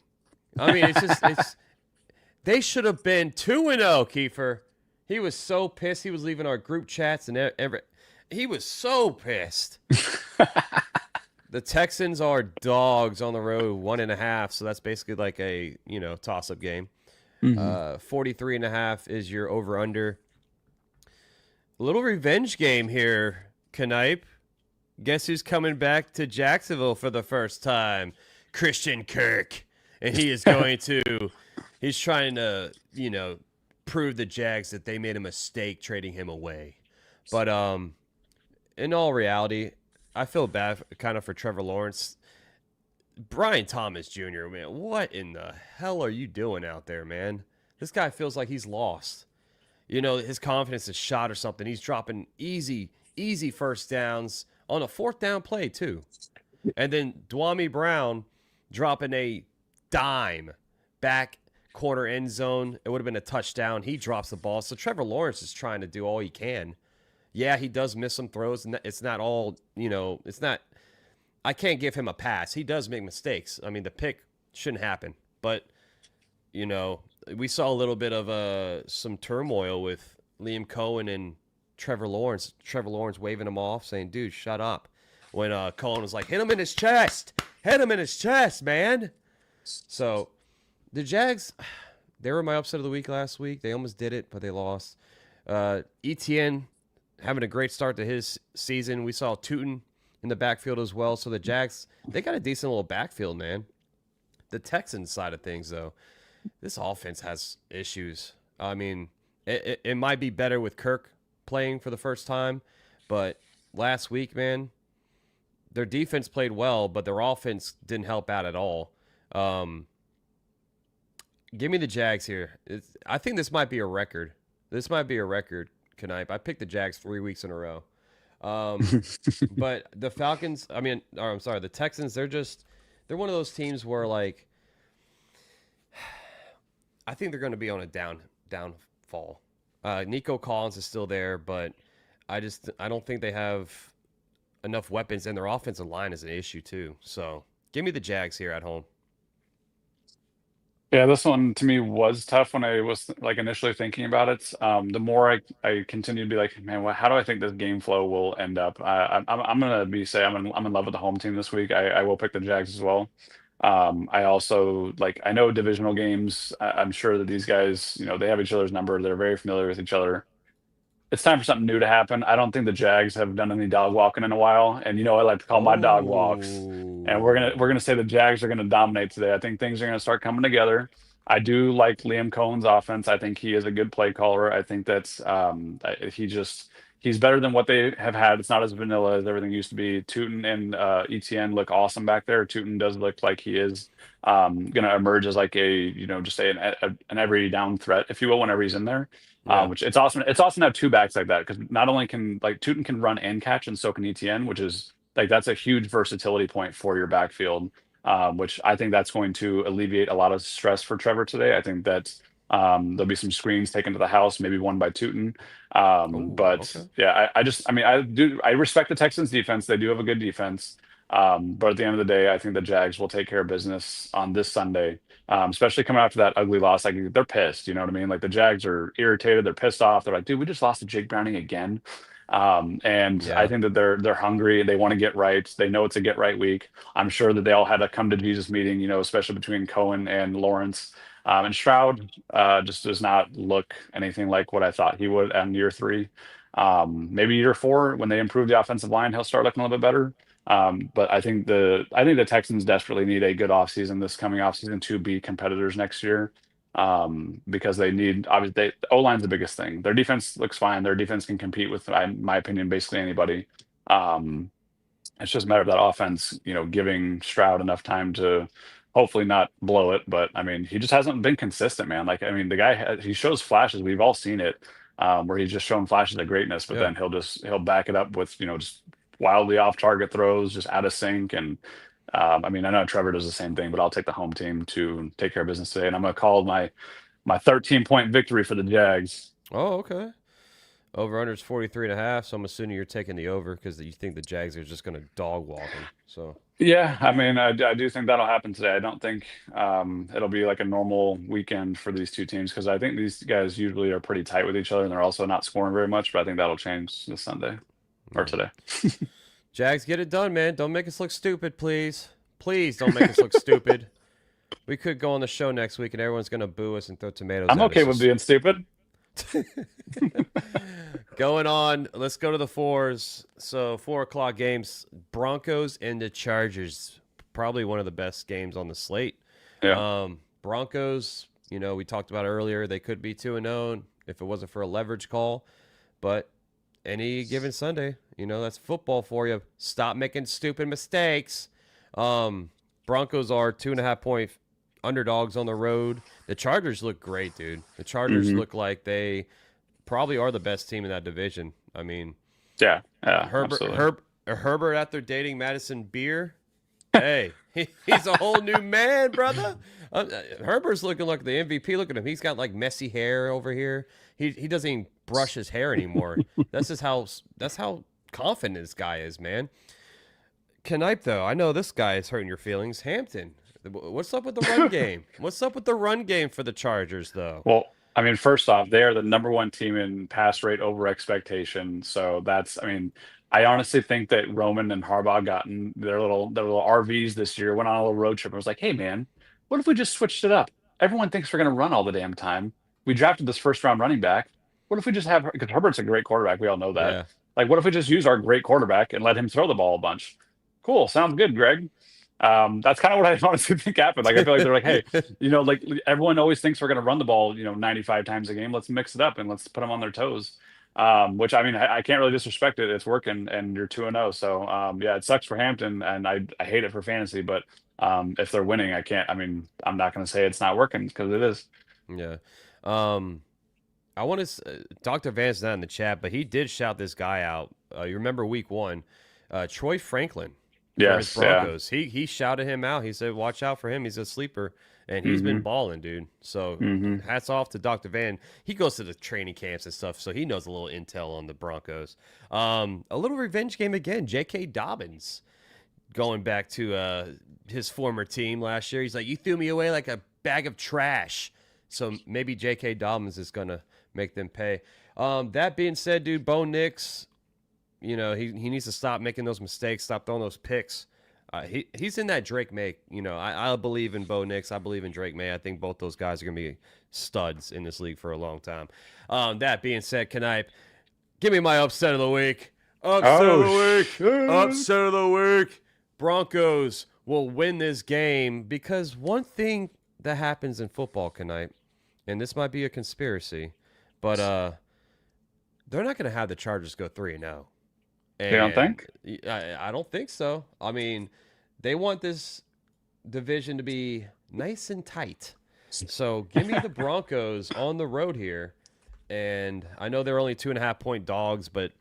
I mean, it's they should have been 2-0, Kiefer. He was so pissed. He was leaving our group chats and he was so pissed. The Texans are dogs on the road, 1.5, so that's basically like a toss-up game. 43.5 is your over/under. Little revenge game here, Knipe. Guess who's coming back to Jacksonville for the first time? Christian Kirk. And he is going to he's trying to, prove the Jags that they made a mistake trading him away. But in all reality, I feel bad kind of for Trevor Lawrence. Brian Thomas Jr., man, what in the hell are you doing out there, man? This guy feels like he's lost. His confidence is shot or something. He's dropping easy first downs on a fourth down play, too. And then Dwami Brown dropping a dime back corner end zone. It would have been a touchdown. He drops the ball. So Trevor Lawrence is trying to do all he can. Yeah, he does miss some throws, and it's not all, it's not, I can't give him a pass. He does make mistakes. I mean, the pick shouldn't happen. But, we saw a little bit of some turmoil with Liam Cohen and Trevor Lawrence. Trevor Lawrence waving him off, saying, dude, shut up. When Cohen was like, hit him in his chest. Hit him in his chest, man. So the Jags, they were my upset of the week last week. They almost did it, but they lost. ETN having a great start to his season. We saw Tootin in the backfield as well. So the Jags, they got a decent little backfield, man. The Texans side of things, though, this offense has issues. I mean, it might be better with Kirk playing for the first time, but last week, man, their defense played well, but their offense didn't help out at all. Give me the Jags here. I think this might be a record. This might be a record, Knipe. I picked the Jags 3 weeks in a row. But the Falcons, the Texans, they're one of those teams where, like, I think they're going to be on a downfall. Nico Collins is still there, but I don't think they have enough weapons, and their offensive line is an issue too. So give me the Jags here at home. Yeah, this one to me was tough when I was like initially thinking about it. The more I continue to be like, man, how do I think this game flow will end up? I'm gonna say I'm in love with the home team this week. I will pick the Jags as well. I also I know divisional games. I'm sure that these guys, they have each other's number. They're very familiar with each other. It's time for something new to happen. I don't think the Jags have done any dog walking in a while, and I like to call my dog walks. And we're gonna say the Jags are gonna dominate today. I think things are gonna start coming together. I do like Liam Cohen's offense. I think he is a good play caller. I think that's he's better than what they have had. It's not as vanilla as everything used to be. Tootin and ETN look awesome back there. Tootin does look like he is gonna emerge as like a just say an every down threat, if you will, whenever he's in there. Yeah. Which it's awesome. It's awesome to have two backs like that because not only can Tootin can run and catch, and so can ETN, which is that's a huge versatility point for your backfield. Which I think that's going to alleviate a lot of stress for Trevor today. I think that there'll be some screens taken to the house, maybe one by Tootin. But okay. yeah, I respect the Texans defense. They do have a good defense. But at the end of the day, I think the Jags will take care of business on this Sunday. Especially coming after that ugly loss. Like they're pissed, you know what I mean? Like the Jags are irritated, they're pissed off. They're like, dude, we just lost to Jake Browning again. And Yeah. I think that they're hungry. They want to get right. They know it's a get right week. I'm sure that they all had a come to Jesus meeting, especially between Cohen and Lawrence. And Stroud just does not look anything like what I thought he would in year 3. Maybe year 4, when they improve the offensive line, he'll start looking a little bit better. But I think the Texans desperately need a good offseason this coming offseason to be competitors next year. Because they need, obviously, the O-line's the biggest thing. Their defense looks fine. Their defense can compete with, in my opinion, basically anybody. It's just a matter of that offense, giving Stroud enough time to hopefully not blow it. But I mean, he just hasn't been consistent, man. The guy, he shows flashes. We've all seen it, where he's just shown flashes of greatness, but then he'll back it up with, just wildly off target throws, just out of sync. And I mean, I know Trevor does the same thing, but I'll take the home team to take care of business today, and I'm going to call my 13-point victory for the Jags. Oh, okay. Over under is 43.5, so I'm assuming you're taking the over because you think the Jags are just going to dog walk them. So Yeah, I mean, I do think that'll happen today. I don't think it'll be like a normal weekend for these two teams because I think these guys usually are pretty tight with each other and they're also not scoring very much. But I think that'll change this Sunday or today. Jags, get it done, man. Don't make us look stupid, please. Please don't make us look stupid. We could go on the show next week and everyone's going to boo us and throw tomatoes I'm at okay us. with being stupid. Going on, let's go to the fours. So 4:00 games, Broncos and the Chargers. Probably one of the best games on the slate. Yeah. Broncos, we talked about earlier, they could be 2-0 if it wasn't for a leverage call. But any given Sunday, that's football for you. Stop making stupid mistakes. Broncos are 2.5-point underdogs on the road. The Chargers look great, dude. The Chargers look like they probably are the best team in that division. I mean, yeah, Herbert after dating Madison Beer. Hey, he's a whole new man, brother. Herbert's looking like the MVP. Look at him. He's got like messy hair over here. He doesn't even brush his hair anymore. That's how confident this guy is, man. Knipe, though, I know this guy is hurting your feelings. Hampton, what's up with the run game? What's up with the run game for the Chargers, though? Well, I mean, first off, they are the number one team in pass rate over expectation. So I honestly think that Roman and Harbaugh gotten their little RVs this year, went on a little road trip and was like, hey, man, what if we just switched it up? Everyone thinks we're going to run all the damn time. We drafted this first round running back. What if we just have, because Herbert's a great quarterback. We all know that. Yeah. Like, what if we just use our great quarterback and let him throw the ball a bunch? Cool. Sounds good, Greg. That's kind of what I honestly think happened. Like, I feel like they're like, hey, like everyone always thinks we're going to run the ball, 95 times a game. Let's mix it up and let's put them on their toes. Which I mean, I can't really disrespect it. It's working and you're 2-0. So, yeah, it sucks for Hampton and I hate it for fantasy, but if they're winning, I'm not going to say it's not working because it is. Yeah. I want to Dr. Van's not in the chat, but he did shout this guy out. You remember week 1, Troy Franklin. For his Broncos. Yeah. He shouted him out. He said, watch out for him. He's a sleeper. And he's been balling, dude. So hats off to Dr. Van. He goes to the training camps and stuff, so he knows a little intel on the Broncos. A little revenge game again. J.K. Dobbins going back to his former team last year. He's like, you threw me away like a bag of trash. So maybe J.K. Dobbins is going to make them pay. That being said, dude, Bo Nix, he needs to stop making those mistakes, stop throwing those picks. He's in that Drake May. I believe in Bo Nix. I believe in Drake May. I think both those guys are going to be studs in this league for a long time. That being said, Knipe, give me my upset of the week. Upset of the week. Broncos will win this game because one thing that happens in football, Knipe, and this might be a conspiracy, but they're not going to have the Chargers go 3-0. You don't think? I don't think so. I mean, they want this division to be nice and tight. So give me the Broncos on the road here. And I know they're only 2.5-point dogs, but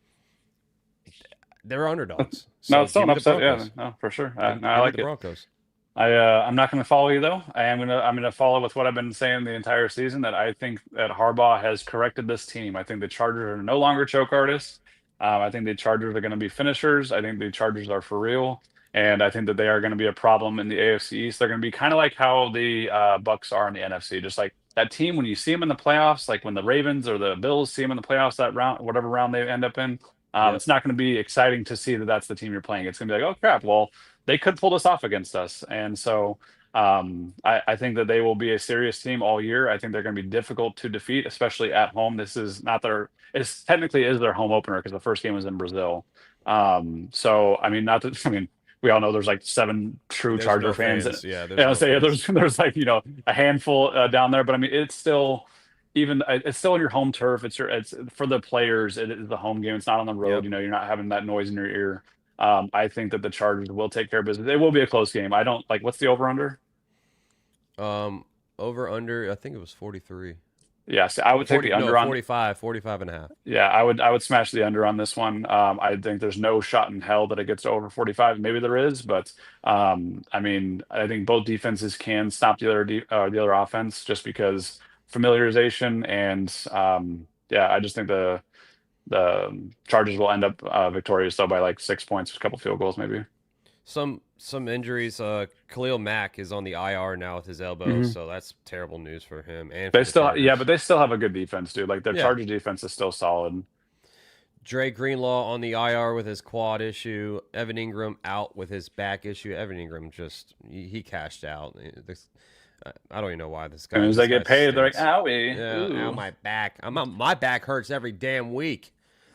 they're underdogs. So no, it's still an upset. Yeah, no, for sure. I like the it. Broncos. I'm not going to follow you though. I'm going to follow with what I've been saying the entire season. That I think that Harbaugh has corrected this team. I think the Chargers are no longer choke artists. I think the Chargers are going to be finishers. I think the Chargers are for real, and I think that they are going to be a problem in the AFC East. They're going to be kind of like how the Bucs are in the NFC, just like that team when you see them in the playoffs, like when the Ravens or the Bills see them in the playoffs, that round, whatever round they end up in. It's not going to be exciting to see that that's the team you're playing. It's going to be like, oh crap, well they could pull this off against us, and so I think that they will be a serious team all year. I think they're going to be difficult to defeat, especially at home. This is not it technically is their home opener because the first game was in Brazil. So we all know there's like 7 true Charger fans. Yeah, there's like a handful down there, but I mean it's still it's still on your home turf. It's for the players. It is the home game. It's not on the road. Yep. You're not having that noise in your ear. I think that the Chargers will take care of business. It will be a close game. I don't like. What's the over under? Over under. I think it was 43. Yes, I would take the under on. 45 and a half. Yeah, I would smash the under on this one. I think there's no shot in hell that it gets to over 45. Maybe there is, but I mean, I think both defenses can stop the other offense just because familiarization and yeah, I just think the Chargers will end up victorious though by like 6 points, a couple field goals maybe. Some injuries. Khalil Mack is on the IR now with his elbow, Mhm. so that's terrible news for him. And They for the still, yeah, Chargers. but they still have a good defense, dude. Like their Yeah. Charger defense is still solid. Dre Greenlaw on the IR with his quad issue. Evan Ingram out with his back issue. Evan Ingram just he cashed out. I don't even know why this guy. As soon as they get paid, they're like, stinks. "Owie, Yeah, ooh." ow, my back. My back hurts every damn week.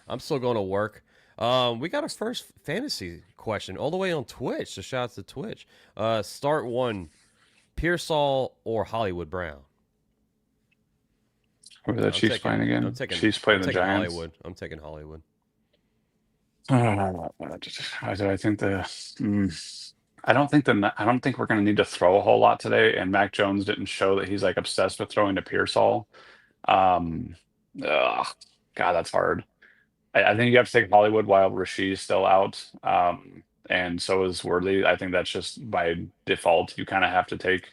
I'm still going to work. We got our first fantasy question all the way on Twitch. So shout out to Twitch. Start one, Pearsall or Hollywood Brown. Who are the Chiefs playing again? Chiefs playing the Giants. Hollywood. I'm taking Hollywood. I think I don't think we're going to need to throw a whole lot today. And Mac Jones didn't show that he's like obsessed with throwing to Pearsall. God, that's hard. I think you have to take Hollywood while Rasheed's still out. And so is Worley. I think that's just by default. You kind of have to take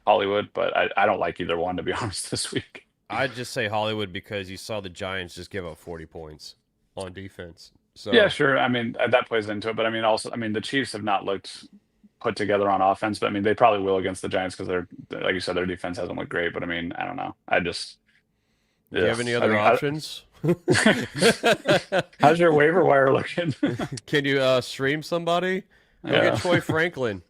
Hollywood, but I don't like either one, to be honest, this week. I'd just say Hollywood because you saw the Giants just give up 40 points on defense. So Yeah, sure. I mean, that plays into it. But I mean, also, I mean, the Chiefs have not looked put together on offense, but I mean, they probably will against the Giants because like you said, their defense hasn't looked great. But I mean, I don't know. Do you have any other options? How's your waiver wire looking? Can you stream somebody? Go get Troy Franklin.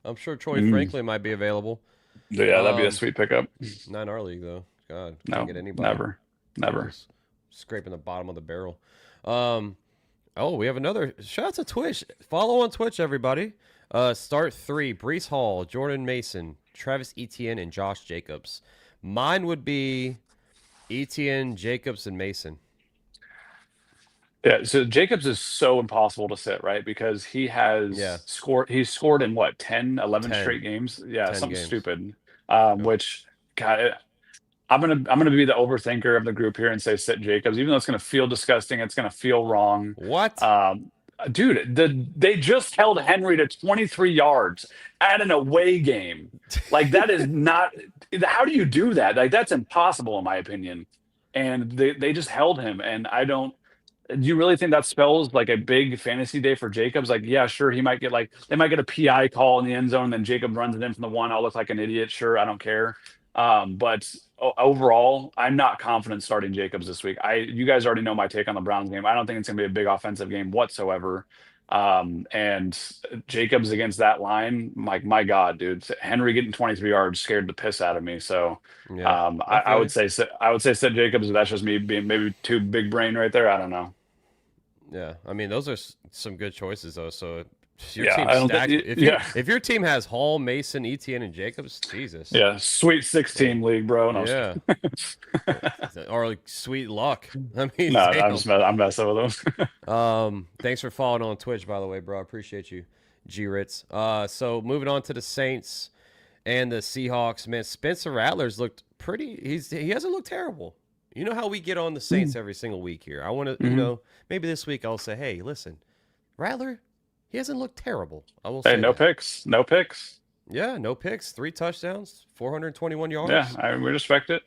I'm sure Troy Franklin might be available. Yeah, that'd be a sweet pickup. Not in our league though. God, No, can't get anybody. Never. Just scraping the bottom of the barrel. We have another shout out to Twitch. Follow on Twitch, everybody. Start three: Breece Hall, Jordan Mason, Travis Etienne, and Josh Jacobs. Mine would be Etienne, Jacobs, and Mason. Yeah, so Jacobs is so impossible to sit, right? Because he has scored. He's scored in what 10, 11 straight games. Yeah, something games. stupid. Which, God, I'm gonna be the overthinker of the group here and say sit Jacobs, even though it's gonna feel disgusting. It's gonna feel wrong. What? Dude, they just held Henry to 23 yards at an away game. Like that is not. How do you do that? Like that's impossible in my opinion. And they just held him, and I don't. Do you really think that spells like a big fantasy day for Jacobs? Like, yeah, sure, he might get they might get a PI call in the end zone, and then Jacob runs it in from the one. I'll look like an idiot. Sure, I don't care. But overall, I'm not confident starting Jacobs this week. You guys already know my take on the Browns game. I don't think it's going to be a big offensive game whatsoever. And Jacobs against that line, like my God, dude, Henry getting 23 yards scared the piss out of me. So, I would say sit Jacobs. That's just me being maybe too big brain right there. I don't know. Yeah, I mean those are some good choices though. So if your if your team has Hall, Mason, Etienne, and Jacobs, Jesus. Yeah, sweet 16 league, bro. No, yeah. Or like sweet luck. I mean, no, I'm messing with them. Thanks for following on Twitch, by the way, bro. I appreciate you, G-Ritz. So moving on to the Saints and the Seahawks, man. Spencer Rattler's looked pretty. He hasn't looked terrible. You know how we get on the Saints every single week here. I want to, maybe this week I'll say, hey, listen, Rattler, he hasn't looked terrible. I will say. Hey, no picks. Yeah, no picks. 3 touchdowns, 421 yards. Yeah, we respect it.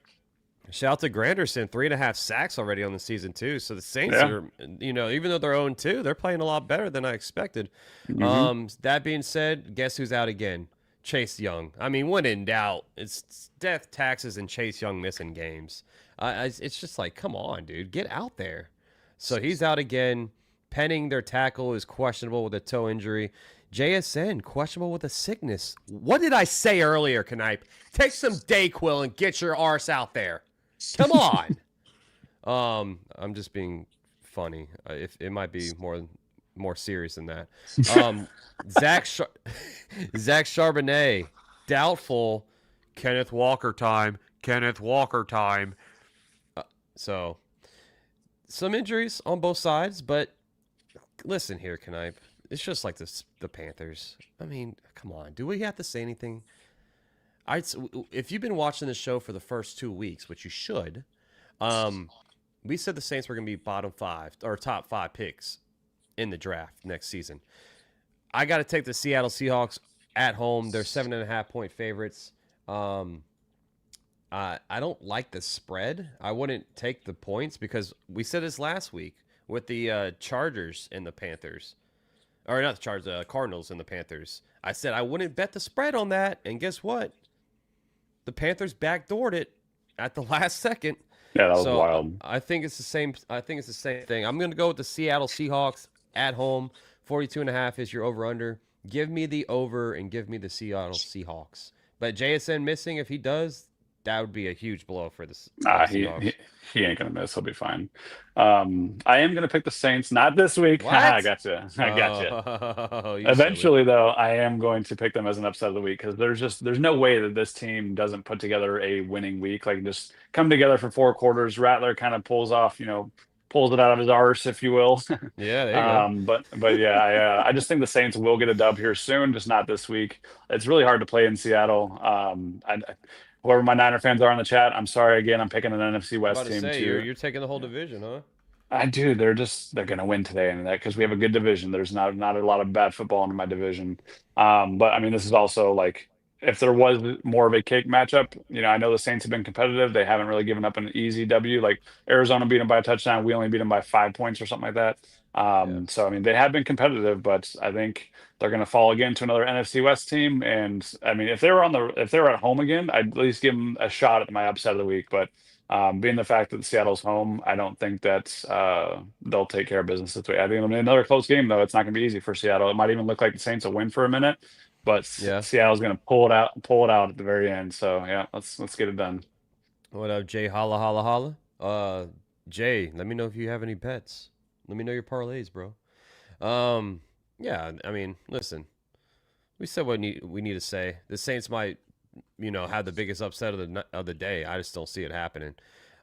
Shout out to Granderson, 3.5 sacks already on the season too. So the Saints are, even though they're 0-2, they're playing a lot better than I expected. That being said, guess who's out again? Chase Young. I mean, when in doubt, it's death, taxes, and Chase Young missing games. It's just like, come on, dude, get out there. So he's out again. Penning, their tackle, is questionable with a toe injury. JSN, questionable with a sickness. What did I say earlier, Knipe? Take some Dayquil and get your arse out there. Come on. I'm just being funny. It might be more serious than that. Zach Charbonnet, doubtful. Kenneth Walker time. So, some injuries on both sides, but listen here, Knipe. It's just like the Panthers. I mean, come on. Do we have to say anything? if you've been watching the show for the first 2 weeks, which you should, we said the Saints were going to be bottom 5 or top 5 picks in the draft next season. I got to take the Seattle Seahawks at home. They're 7.5-point favorites. I don't like the spread. I wouldn't take the points because we said this last week with the Chargers and the Panthers. Or not the Chargers, the Cardinals and the Panthers. I said I wouldn't bet the spread on that. And guess what? The Panthers backdoored it at the last second. Yeah, that was wild. I think it's the same. I think it's the same thing. I'm going to go with the Seattle Seahawks at home. 42.5 is your over/under. Give me the over and give me the Seattle Seahawks. But JSN missing, if he does, that would be a huge blow for the Seahawks. He ain't gonna miss. He'll be fine. I am gonna pick the Saints, not this week. I gotcha. Eventually, though, I am going to pick them as an upset of the week because there's no way that this team doesn't put together a winning week. Like just come together for 4 quarters. Rattler kind of pulls it out of his arse, if you will. Yeah, there you go. But yeah, I just think the Saints will get a dub here soon, just not this week. It's really hard to play in Seattle. Whoever my Niner fans are in the chat, I'm sorry again. I'm picking an NFC West team too. You're taking the whole division, huh? I do. They're gonna win today, and that because we have a good division. There's not a lot of bad football in my division. But I mean, this is also like if there was more of a cake matchup. I know the Saints have been competitive. They haven't really given up an easy W. Like Arizona beat them by a touchdown. We only beat them by 5 points or something like that. So I mean, they have been competitive, but I think they're going to fall again to another NFC West team. And I mean, if they were at home again, I'd at least give them a shot at my upset of the week. But being the fact that Seattle's home, I don't think that they'll take care of business this way. I think it'll be another close game, though. It's not going to be easy for Seattle. It might even look like the Saints will win for a minute, but Seattle's going to pull it out at the very end. So yeah, let's get it done. What up, Jay? Holla, holla, holla. Jay, let me know if you have any bets. Let me know your parlays, bro. Yeah, I mean, listen, we said what we need to say. The Saints might, have the biggest upset of the day. I just don't see it happening.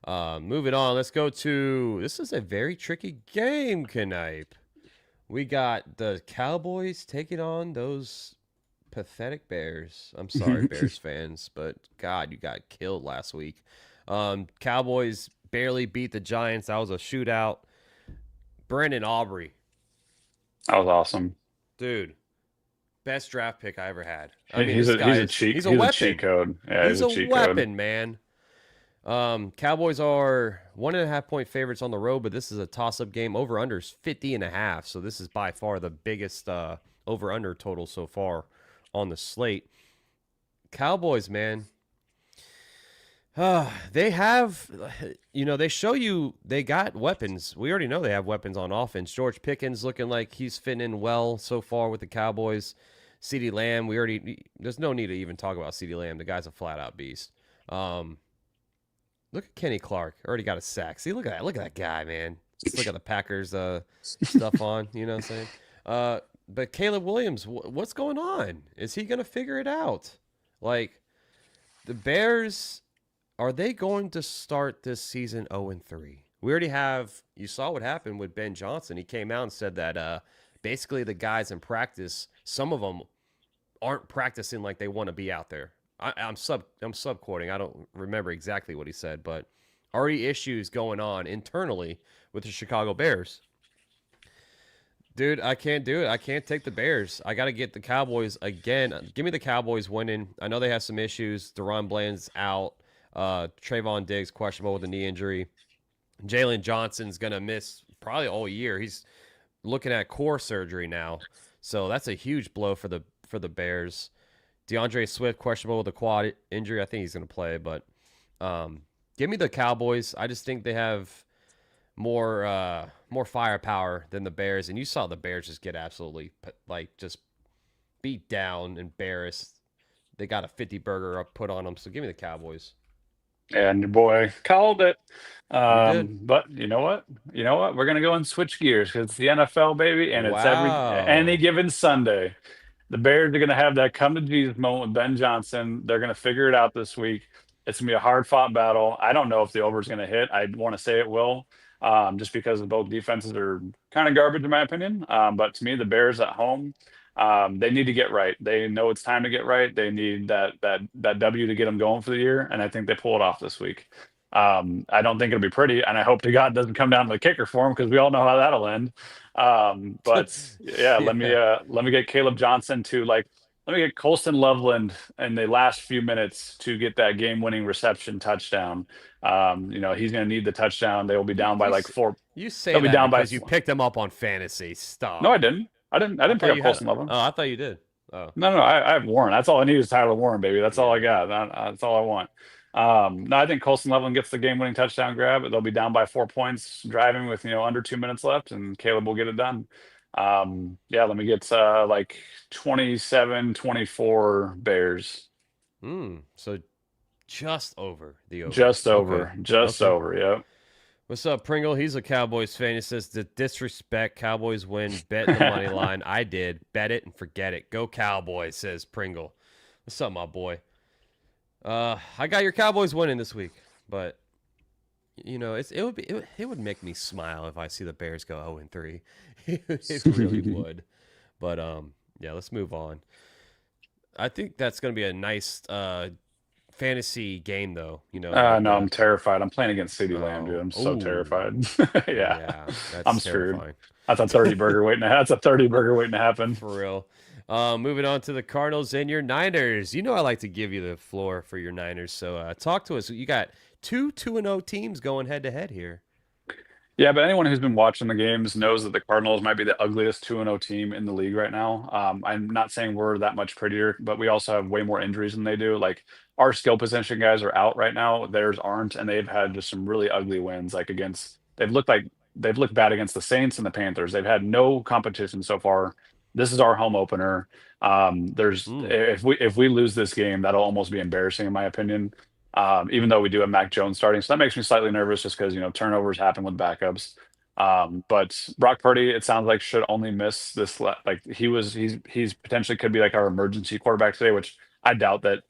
Moving on, let's go to, this is a very tricky game, Knipe. We got the Cowboys taking on those pathetic Bears. I'm sorry, Bears fans, but God, you got killed last week. Cowboys barely beat the Giants. That was a shootout. Brandon Aubrey. That was awesome. Dude, best draft pick I ever had. He's a cheat code. Yeah, he's a weapon, man. Cowboys are 1.5-point favorites on the road, but this is a toss-up game. Over-under is 50.5, so this is by far the biggest over-under total so far on the slate. Cowboys, man. They have, they show you they got weapons. We already know they have weapons on offense. George Pickens looking like he's fitting in well so far with the Cowboys. CeeDee Lamb, there's no need to even talk about CeeDee Lamb. The guy's a flat-out beast. Look at Kenny Clark. Already got a sack. See, look at that guy, man. Just look at the Packers stuff on, you know what I'm saying? But Caleb Williams, what's going on? Is he going to figure it out? Like, the Bears... Are they going to start this season 0-3? We already have, you saw what happened with Ben Johnson. He came out and said that basically the guys in practice, some of them aren't practicing like they want to be out there. I'm sub-quoting. I don't remember exactly what he said, but already issues going on internally with the Chicago Bears. Dude, I can't do it. I can't take the Bears. I got to get the Cowboys again. Give me the Cowboys winning. I know they have some issues. Deron Bland's out. Trayvon Diggs questionable with a knee injury. Jalen Johnson's gonna miss probably all year. He's looking at core surgery now, so that's a huge blow for the Bears. DeAndre Swift questionable with a quad injury. I think he's gonna play, but give me the Cowboys. I just think they have more firepower than the Bears, and you saw the Bears just get absolutely just beat down, embarrassed. They got a 50 burger up put on them, so give me the Cowboys. And your boy called it. But you know what? We're going to go and switch gears because it's the NFL, baby, and it's any given Sunday. The Bears are going to have that come to Jesus moment with Ben Johnson. They're going to figure it out this week. It's going to be a hard-fought battle. I don't know if the over is going to hit. I want to say it will, just because both defenses are kind of garbage in my opinion. But to me, the Bears at home, They need to get right. They know it's time to get right. They need that W to get them going for the year, and I think they pull it off this week. I don't think it'll be pretty, and I hope to God it doesn't come down to the kicker for him because we all know how that'll end. But yeah, let me get Caleb Johnson to let me get Colston Loveland in the last few minutes to get that game-winning reception touchdown. He's going to need the touchdown. They will be down by like 4. You say They'll that be down because by you picked him up on fantasy. Stop. No, I didn't. I didn't pick up Colston Loveland. Oh, I thought you did. Oh. No, I have Warren. That's all I need is Tyler Warren, baby. That's all I got. That's all I want. No, I think Colston Loveland gets the game-winning touchdown grab. They'll be down by 4 points, driving with under 2 minutes left, and Caleb will get it done. Let me get 27-24 Bears. So just over the over. Just over. Yep. What's up, Pringle? He's a Cowboys fan. He says, the disrespect, Cowboys win, bet the money line. I did. Bet it and forget it. Go Cowboys, says Pringle. What's up, my boy? I got your Cowboys winning this week, but it would make me smile if I see the Bears go 0-3. It really would. But let's move on. I think that's going to be a nice fantasy game, though. No, I'm terrified. I'm playing against CeeDee Lamb, dude. I'm so terrified. Yeah, I'm screwed. That's a 30 burger waiting to. That's a 30 burger waiting to happen. For real. Moving on to the Cardinals and your Niners. I like to give you the floor for your Niners, so talk to us. You got 2-0 teams going head-to-head here. Yeah, but anyone who's been watching the games knows that the Cardinals might be the ugliest 2-0 team in the league right now. I'm not saying we're that much prettier, but we also have way more injuries than they do. Like, our skill position guys are out right now. Theirs aren't, and they've had just some really ugly wins. They've looked bad against the Saints and the Panthers. They've had no competition so far. This is our home opener. If we lose this game, that'll almost be embarrassing in my opinion. Even though we do have Mac Jones starting, so that makes me slightly nervous just because turnovers happen with backups. But Brock Purdy, it sounds like, should only miss this. He's potentially could be like our emergency quarterback today, which I doubt that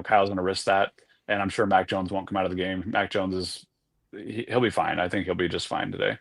Kyle's going to risk that, and I'm sure Mac Jones won't come out of the game. Mac Jones he'll be fine. I think he'll be just fine today.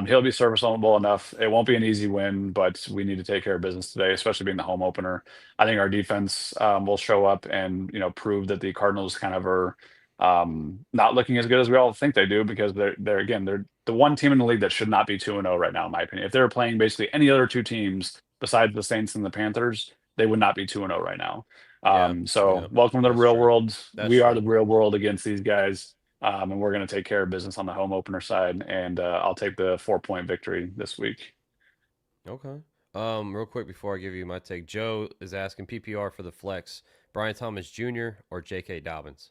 He'll be serviceable enough. It won't be an easy win, but we need to take care of business today, especially being the home opener. I think our defense will show up and prove that the Cardinals kind of are not looking as good as we all think they do, because they're the one team in the league that should not be 2-0 right now, in my opinion. If they were playing basically any other two teams besides the Saints and the Panthers, they would not be 2-0 right now. Welcome to the real world. We are the real world against these guys. And we're going to take care of business on the home opener side, and I'll take the 4-point victory this week. Okay. Real quick before I give you my take, Joe is asking PPR for the flex: Brian Thomas Jr. or J.K. Dobbins?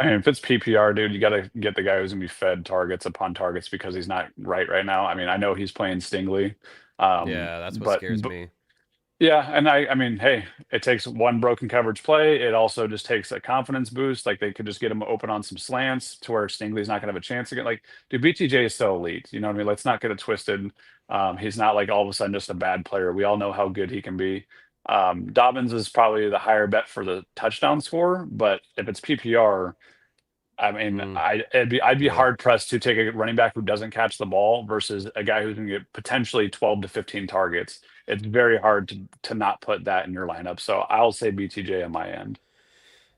I mean, if it's PPR, dude, you got to get the guy who's going to be fed targets upon targets because he's not right now. I mean, I know he's playing Stingley. That's what scares me. Yeah, and I mean, hey, it takes one broken coverage play. It also just takes a confidence boost. Like, they could just get him open on some slants to where Stingley's not going to have a chance again. Like, dude, BTJ is so elite. You know what I mean? Let's not get it twisted. He's not like all of a sudden just a bad player. We all know how good he can be. Dobbins is probably the higher bet for the touchdown score, but if it's PPR, I mean, I'd be hard pressed to take a running back who doesn't catch the ball versus a guy who's going to get potentially 12 to 15 targets. It's very hard to not put that in your lineup. So I'll say BTJ on my end.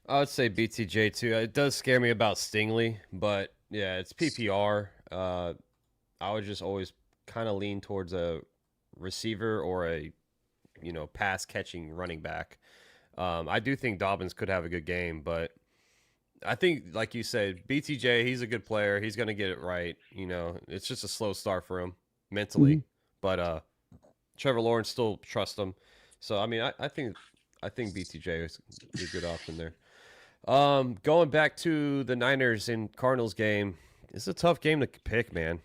I would say BTJ too. It does scare me about Stingley, but yeah, it's PPR. I would just always kind of lean towards a receiver or a pass catching running back. I do think Dobbins could have a good game, but I think, like you said, BTJ, he's a good player. He's going to get it right. It's just a slow start for him mentally. But Trevor Lawrence still trusts him. So, I mean, I think BTJ is a good option there. Going back to the Niners and Cardinals game, it's a tough game to pick, man.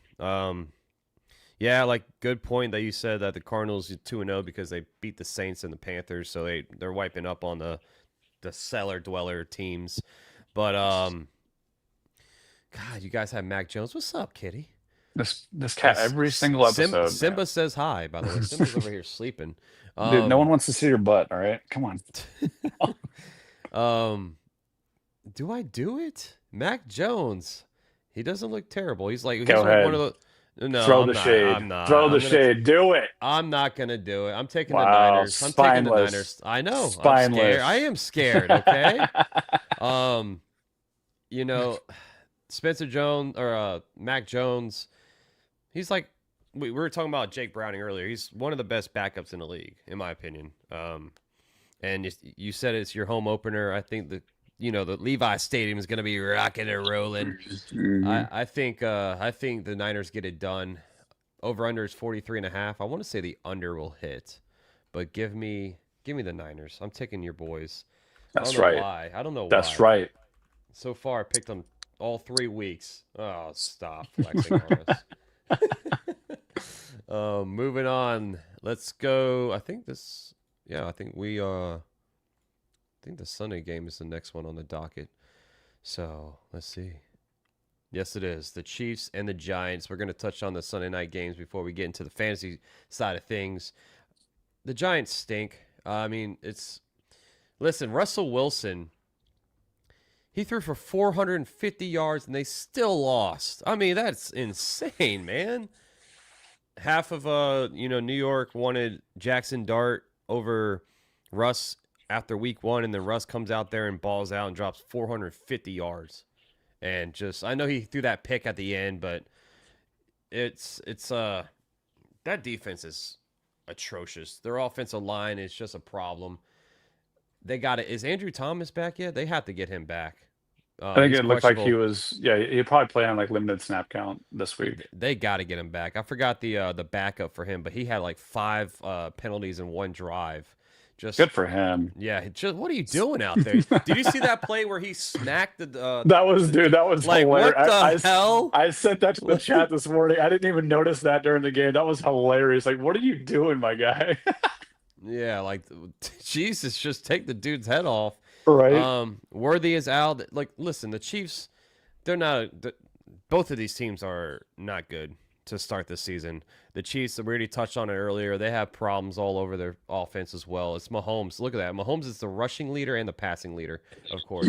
Good point that you said that the Cardinals are 2-0 because they beat the Saints and the Panthers. So they're wiping up on the cellar dweller teams. But God, you guys have Mac Jones. What's up, kitty? This cat every single episode. Simba says hi, by the way. Simba's over here sleeping. Dude, no one wants to see your butt. All right, come on. Do I do it? Mac Jones. He doesn't look terrible. He's like one of the. No, Throw I'm the not. shade. I'm not. Throw the shade. Do it. I'm not gonna do it. I'm taking the Wow, Niners. I'm taking the spineless. Niners. I know. I'm Spineless. scared. I am scared. Okay. You know, Spencer Jones or Mac Jones. He's like we were talking about Jake Browning earlier. He's one of the best backups in the league, in my opinion. And you said it's your home opener. I think the Levi Stadium is going to be rocking and rolling. I think the Niners get it done. Over under is 43.5. I want to say the under will hit, but give me the Niners. I'm taking your boys. That's right. Why. I don't know why. That's right. So far, I picked them all 3 weeks. Oh, stop flexing on us. Moving on. Let's go. I think the Sunday game is the next one on the docket. So let's see. Yes, it is. The Chiefs and the Giants. We're going to touch on the Sunday night games before we get into the fantasy side of things. The Giants stink. Listen, Russell Wilson, he threw for 450 yards and they still lost. I mean, that's insane, man. Half of New York wanted Jackson Dart over Russ after week 1, and then Russ comes out there and balls out and drops 450 yards. And I know he threw that pick at the end, but it's that defense is atrocious. Their offensive line is just a problem. They got it. Is Andrew Thomas back yet? They have to get him back. I think it looked like he was. Yeah, he'd probably play on like limited snap count this week. They got to get him back. I forgot the backup for him, but he had like 5 penalties in one drive. Just good for him. Yeah. What are you doing out there? Did you see that play where he smacked the? That was like hilarious. What the hell? I sent that to the chat this morning. I didn't even notice that during the game. That was hilarious. Like, what are you doing, my guy? Yeah, like Jesus, just take the dude's head off. Right. Worthy is out. Like, listen, the Chiefs, they're not. Both of these teams are not good to start the season. The Chiefs, we already touched on it earlier. They have problems all over their offense as well. It's Mahomes. Look at that. Mahomes is the rushing leader and the passing leader, of course.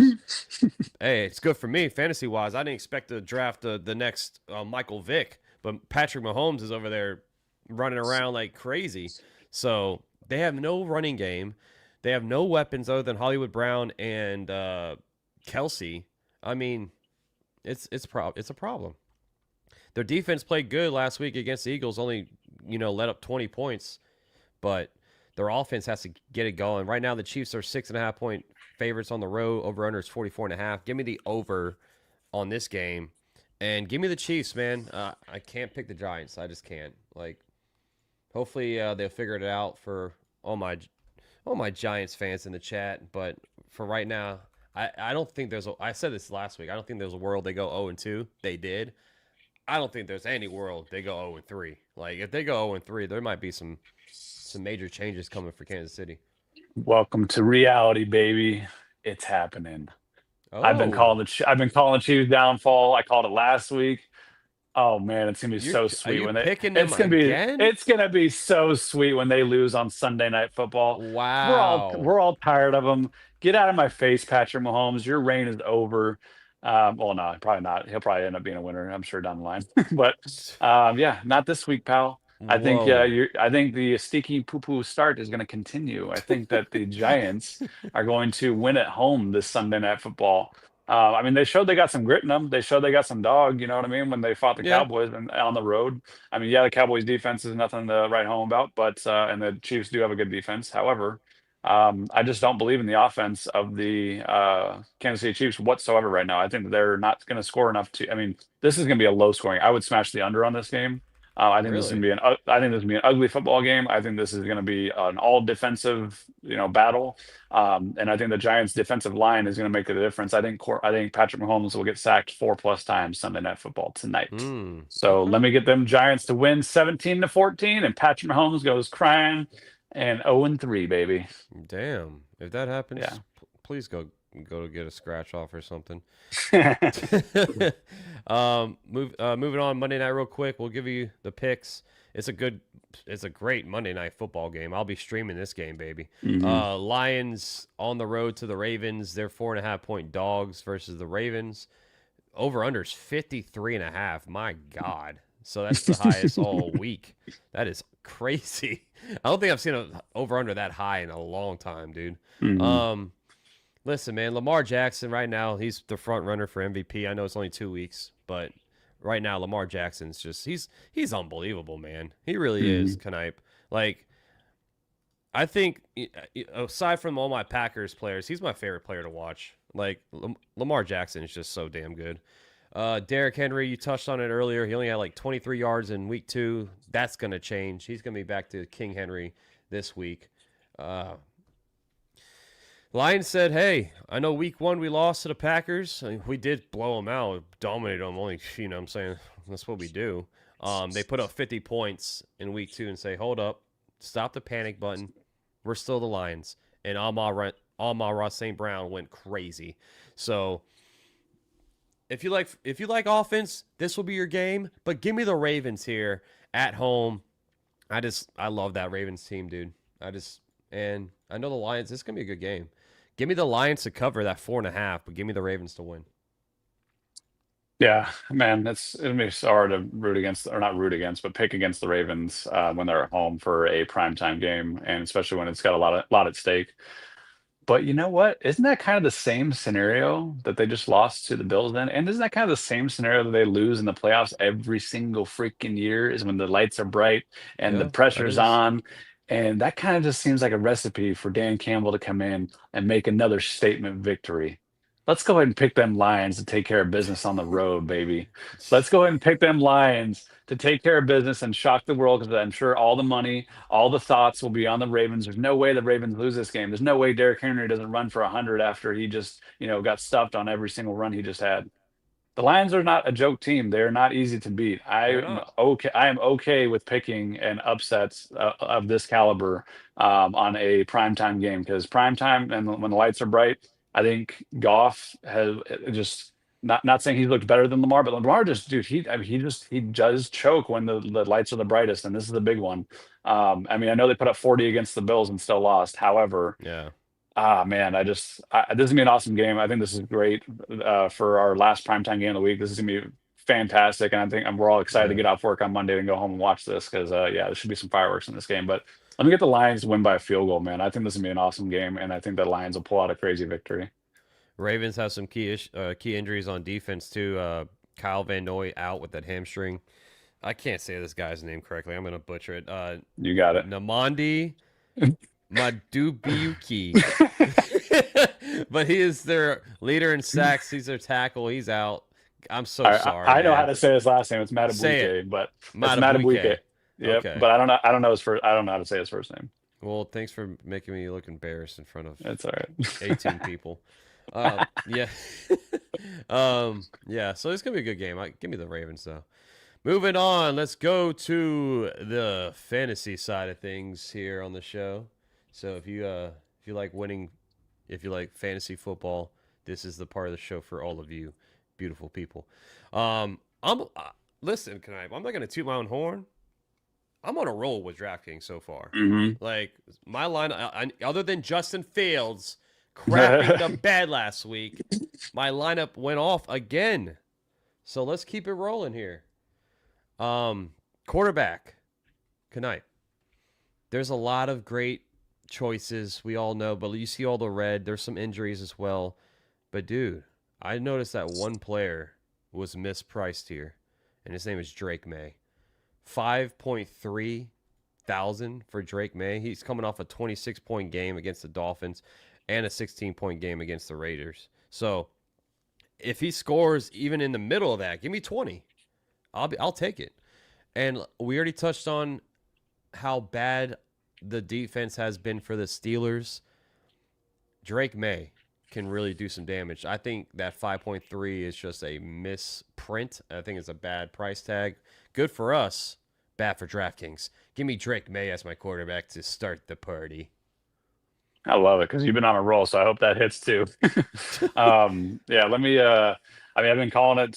Hey, it's good for me fantasy wise. I didn't expect to draft the next Michael Vick, but Patrick Mahomes is over there running around like crazy. So they have no running game. They have no weapons other than Hollywood Brown and Kelsey. I mean, it's a problem. Their defense played good last week against the Eagles, only let up 20 points, but their offense has to get it going. Right now, the Chiefs are 6.5 point favorites on the road. Over under is 44.5. Give me the over on this game, and give me the Chiefs, man. I can't pick the Giants. I just can't. Like, hopefully they'll figure it out for all my Giants fans in the chat, but for right now, I don't think I said this last week. I don't think there's a world they go 0-2. They did. I don't think there's any world they go 0-3. Like, if they go 0-3, there might be some major changes coming for Kansas City. Welcome to reality, baby. It's happening. Oh. I've been calling the Chiefs downfall. I called it last week. Oh man, it's gonna be so sweet when it's gonna be so sweet when they lose on Sunday Night Football. Wow, we're all tired of them. Get out of my face, Patrick Mahomes. Your reign is over. Well, no, probably not. He'll probably end up being a winner, I'm sure, down the line. But yeah, not this week, pal. I think I think the stinky poo-poo start is going to continue. I think that the Giants are going to win at home this Sunday Night Football. I mean, they showed they got some grit in them. They showed they got some dog, you know what I mean, when they fought the Cowboys on the road. I mean, yeah, the Cowboys defense is nothing to write home about, but and the Chiefs do have a good defense. However, I just don't believe in the offense of the Kansas City Chiefs whatsoever right now. I think they're not going to score enough to. I mean, this is going to be a low scoring. I would smash the under on this game. I think this is going to be an ugly football game. I think this is going to be an all defensive, battle. And I think the Giants' defensive line is going to make the difference. I think Patrick Mahomes will get sacked 4+ times Sunday Night Football tonight. So let me get them Giants to win 17-14, and Patrick Mahomes goes crying and 0-3, baby. Damn! If that happens, please go get a scratch off or something. Moving on Monday night real quick. We'll give you the picks. It's a great Monday night football game. I'll be streaming this game, baby. Lions on the road to the Ravens. They're 4.5 point dogs versus the Ravens. Over under is 53.5. My God, So that's the highest all week. That is crazy. I don't think I've seen a over under that high in a long time, dude. Mhm. Listen, man, Lamar Jackson right now, he's the front runner for MVP. I know it's only 2 weeks, but right now Lamar Jackson's just he's unbelievable, man. He really is, Mhm. Knipe. Like I think aside from all my Packers players, he's my favorite player to watch. Like Lamar Jackson is just so damn good. Derrick Henry, you touched on it earlier. He only had like 23 yards in week 2. That's going to change. He's going to be back to King Henry this week. Lions said, hey, I know week 1 we lost to the Packers. I mean, we did blow them out, dominate them. Only, you know what I'm saying? That's what we do. They put up 50 points in week 2 and say, hold up, stop the panic button. We're still the Lions. And Amon-Ra St. Brown went crazy. So if you like offense, this will be your game. But give me the Ravens here at home. I love that Ravens team, dude. And I know the Lions. This is gonna be a good game. Give me the Lions to cover that 4.5, but give me the Ravens to win. Yeah, man, it'll be so hard to root against, or not root against, but pick against the Ravens when they're at home for a primetime game, and especially when it's got a lot at stake. But you know what? Isn't that kind of the same scenario that they just lost to the Bills in? And isn't that kind of the same scenario that they lose in the playoffs every single freaking year? Is when the lights are bright and the Yeah, that pressure's is. on. And that kind of just seems like a recipe for Dan Campbell to come in and make another statement victory. Let's go ahead and pick them Lions to take care of business on the road, baby. Let's go ahead and pick them Lions to take care of business and shock the world, because I'm sure all the money, all the thoughts will be on the Ravens. There's no way the Ravens lose this game. There's no way Derrick Henry doesn't run for 100 after he just, got stuffed on every single run he just had. The Lions are not a joke team. They're not easy to beat. They're not. I am okay with picking an upsets of this caliber on a primetime game, because primetime and when the lights are bright, I think Goff has just not saying he's looked better than Lamar, but Lamar just, dude, I mean, he does choke when the lights are the brightest, and this is the big one. I mean, I know they put up 40 against the Bills and still lost. However, Yeah. man, this is gonna be an awesome game. I think this is great for our last primetime game of the week. This is gonna be fantastic, and I think we're all excited to Yeah. get off work on Monday and go home and watch this, because yeah, there should be some fireworks in this game. But let me get the Lions to win by a field goal, man. I think this is gonna be an awesome game, and I think the Lions will pull out a crazy victory. Ravens have some key injuries on defense too. Kyle Van Noy out with that hamstring. I can't say this guy's name correctly. I'm gonna butcher it. You got it. Namandi Madubuike. But he is their leader in sacks. He's their tackle. He's out. I'm so sorry. I know how man. to say his last name. It's Say Matabuike, but it's Madubuike. Matabuike. Yep, Okay. but I don't know his first. I don't know how to say his first name. Well, thanks for making me look embarrassed in front of It's all right. 18 people. Yeah. Yeah, so it's gonna be a good game. Give me the Ravens though. Moving on, let's go to the fantasy side of things here on the show. So if you like winning, if you like fantasy football, this is the part of the show for all of you beautiful people. I'm listen, I'm not gonna toot my own horn. I'm on a roll with DraftKings so far. Mhm. Like my line, other than Justin Fields crapping the bed last week, my lineup went off again. So let's keep it rolling here. Quarterback, Knight. There's a lot of great choices, we all know, but you see all the red. There's some injuries as well. But dude, I noticed that one player was mispriced here, and his name is Drake May. 5.3 thousand for Drake May. He's coming off a 26-point game against the Dolphins and a 16-point game against the Raiders. So if he scores even in the middle of that, give me 20. I'll take it. And we already touched on how bad the defense has been for the Steelers. Drake May can really do some damage. I think that 5.3 is just a misprint. I think it's a bad price tag. Good for us, bad for DraftKings. Give me Drake May as my quarterback to start the party. I love it, because you've been on a roll, so I hope that hits too. Yeah, let me. I mean, I've been calling it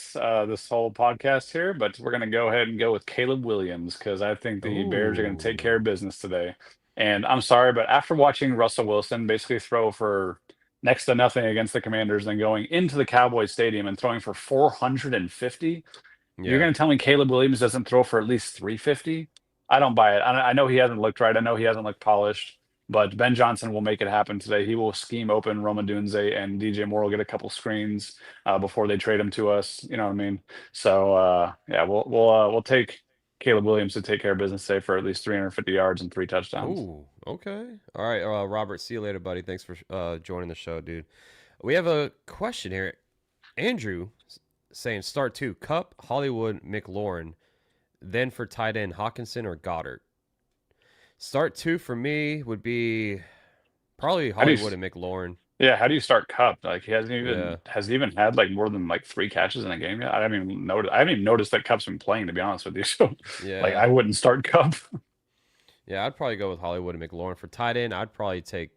this whole podcast here, but we're going to go ahead and go with Caleb Williams, because I think the Bears are going to take care of business today. And I'm sorry, but after watching Russell Wilson basically throw for next to nothing against the Commanders, then going into the Cowboys Stadium and throwing for 450, You're Yeah. going to tell me Caleb Williams doesn't throw for at least 350? I don't buy it. I know he hasn't looked right. I know he hasn't looked polished, but Ben Johnson will make it happen today. He will scheme open Roma Dunze, and DJ Moore will get a couple screens before they trade him to us. You know what I mean? So yeah, we'll take Caleb Williams to take care of business today for at least 350 yards and 3 touchdowns. Ooh, okay. All right, Robert, see you later, buddy. Thanks for joining the show, dude. We have a question here. Andrew saying start 2, Cup, Hollywood, McLaurin. Then for tight end, Hawkinson or Goddard. Start 2 for me would be probably Hollywood and McLaurin. Yeah, how do you start Cup? Like he hasn't even Yeah. has he even had like more than like 3 catches in a game yet? I haven't even noticed that Cup's been playing, to be honest with you. So Yeah. like I wouldn't start Cup. Yeah, I'd probably go with Hollywood and McLaurin. For tight end, I'd probably take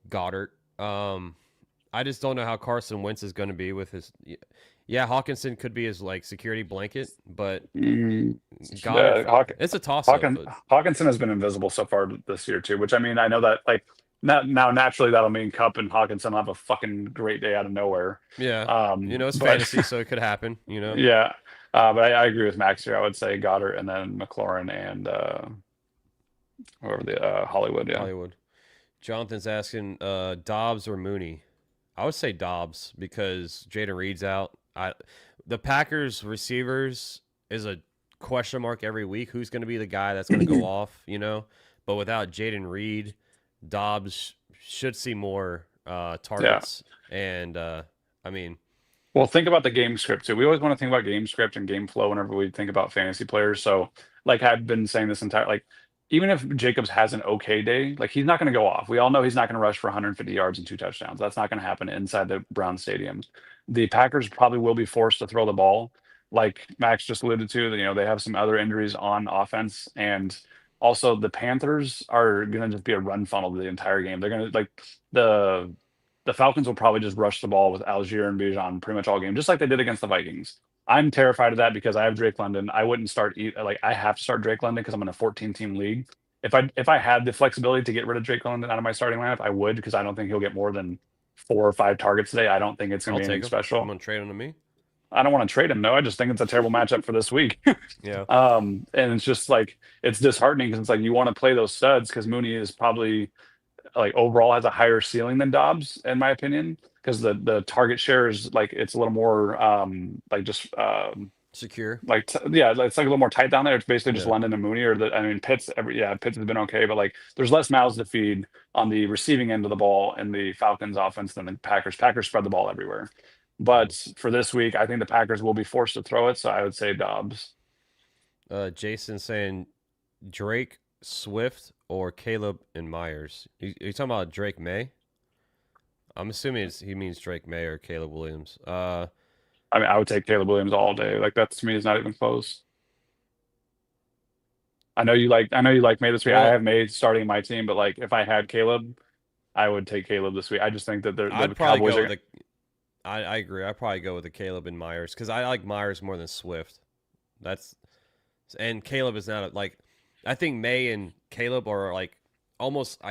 Goddard. I just don't know how Carson Wentz is going to be with his. Yeah, Hawkinson could be his like security blanket, but Goddard, it's a toss-up. Hawkinson has been invisible so far this year too, which I mean, I know that like now naturally that'll mean Cup and Hawkinson will have a fucking great day out of nowhere. Yeah, it's fantasy, so it could happen. Yeah, but I agree with Max here. I would say Goddard and then McLaurin and whoever the Hollywood. Yeah, Hollywood. Jonathan's asking Dobbs or Mooney. I would say Dobbs because Jaden Reed's out. The Packers receivers is a question mark every week. Who's going to be the guy that's going to go off, But without Jaden Reed, Dobbs should see more targets. Yeah. And, well, think about the game script, too. We always want to think about game script and game flow whenever we think about fantasy players. So, like I've been saying this even if Jacobs has an okay day, like he's not going to go off. We all know he's not going to rush for 150 yards and 2 touchdowns. That's not going to happen inside the Brown Stadium. The Packers probably will be forced to throw the ball. Like Max just alluded to, they have some other injuries on offense. And also the Panthers are going to just be a run funnel the entire game. They're going to the Falcons will probably just rush the ball with Algier and Bijan pretty much all game, just like they did against the Vikings. I'm terrified of that because I have Drake London. I wouldn't start I have to start Drake London because I'm in a 14-team league. If I had the flexibility to get rid of Drake London out of my starting lineup, I would, because I don't think he'll get more than 4 or 5 targets today. I don't think it's going to be anything special. I'm going to trade him to me. I don't want to trade him. No, I just think it's a terrible matchup for this week. Yeah. And it's just like it's disheartening because it's like you want to play those studs because Mooney is probably like overall has a higher ceiling than Dobbs in my opinion, because the target share is like it's a little more secure. it's like a little more tight down there. It's basically just London and Mooney, Pitts. Pitts has been okay, but like there's less mouths to feed on the receiving end of the ball in the Falcons offense than the Packers. Packers spread the ball everywhere. But for this week, I think the Packers will be forced to throw it, so I would say Dobbs. Jason saying Drake, Swift, or Caleb and Myers. You talking about Drake May? I'm assuming he means Drake May or Caleb Williams. I would take Caleb Williams all day. Like that to me is not even close. I know you like May this week. I have May starting my team, but like if I had Caleb, I would take Caleb this week. I just think that the Cowboys are. I agree. I'd probably go with the Caleb and Myers because I like Myers more than Swift. And Caleb is not I think May and Caleb are like almost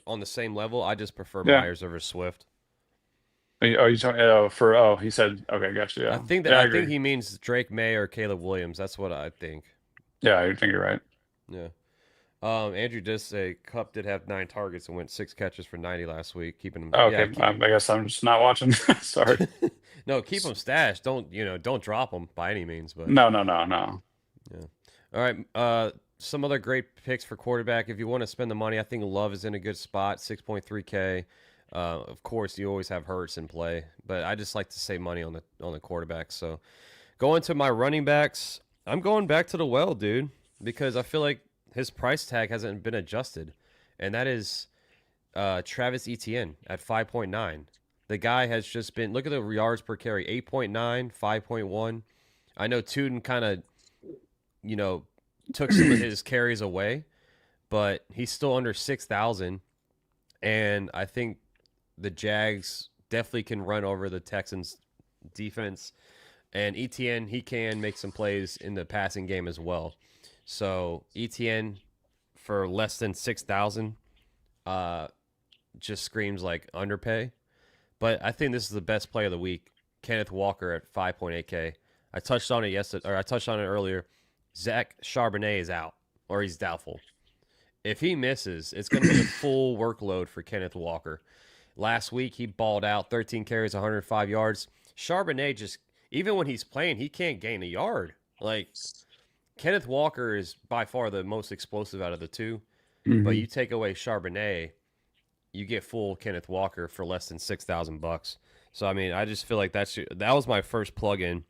on the same level. I just prefer Myers over Swift. Are you talking he said okay, gotcha. Yeah. I think he means Drake May or Caleb Williams. That's what I think. Yeah, I think you're right. Yeah. Andrew does say Cup did have 9 targets and went 6 catches for 90 last week, keeping him. Okay, I guess I'm just not watching. Sorry. No, keep them stashed. Don't drop them by any means. But no. Yeah. All right. Some other great picks for quarterback. If you want to spend the money, I think Love is in a good spot, 6.3K. Of course, you always have Hurts in play, but I just like to save money on the quarterback. So, going to my running backs, I'm going back to the well, dude, because I feel like his price tag hasn't been adjusted, and that is Travis Etienne at 5.9. The guy has just been, look at the yards per carry, 8.9, 5.1. I know Tuden kind of, took some of his carries away, but he's still under 6,000, and I think the Jags definitely can run over the Texans defense, and Etienne, he can make some plays in the passing game as well. So Etienne for less than 6,000 just screams like underpay. But I think this is the best play of the week. Kenneth Walker at 5.8K. I touched on it yesterday, or I touched on it earlier. Zach Charbonnet is out, or he's doubtful. If he misses, it's going to be a full workload for Kenneth Walker. Last week, he balled out 13 carries, 105 yards. Charbonnet just, even when he's playing, he can't gain a yard. Like, Kenneth Walker is by far the most explosive out of the two. Mm-hmm. But you take away Charbonnet, you get full Kenneth Walker for less than $6,000. So, I mean, I just feel like that was my first plug-in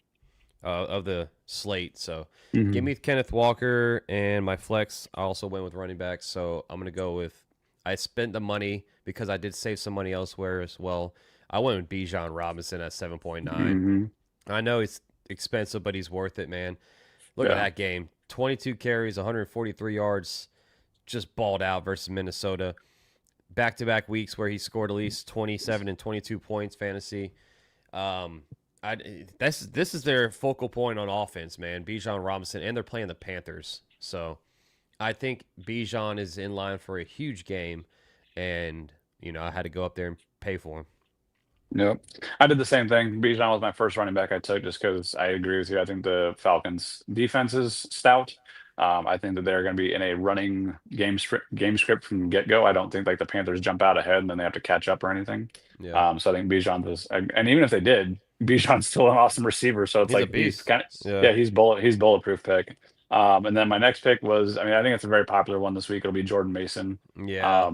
of the slate. So, give me Kenneth Walker, and my flex, I also went with running backs. So, I'm going to go with, I spent the money because I did save some money elsewhere as well. I went with Bijan Robinson at 7.9. I know it's expensive, but he's worth it, man. Look at that game. 22 carries, 143 yards, just balled out versus Minnesota. Back-to-back weeks where he scored at least 27 and 22 points fantasy. This is their focal point on offense, man. Bijan Robinson, and they're playing the Panthers. So I think Bijan is in line for a huge game, and I had to go up there and pay for him. Yep. I did the same thing. Bijan was my first running back I took just because I agree with you. I think the Falcons' defense is stout. I think that they're going to be in a running game script from get-go. I don't think like the Panthers jump out ahead and then they have to catch up or anything. Yeah. So I think Bijan was, and even if they did, Bijan's still an awesome receiver. So it's he's kind of he's bulletproof pick. And then my next pick was, I think it's a very popular one this week. It'll be Jordan Mason. Yeah.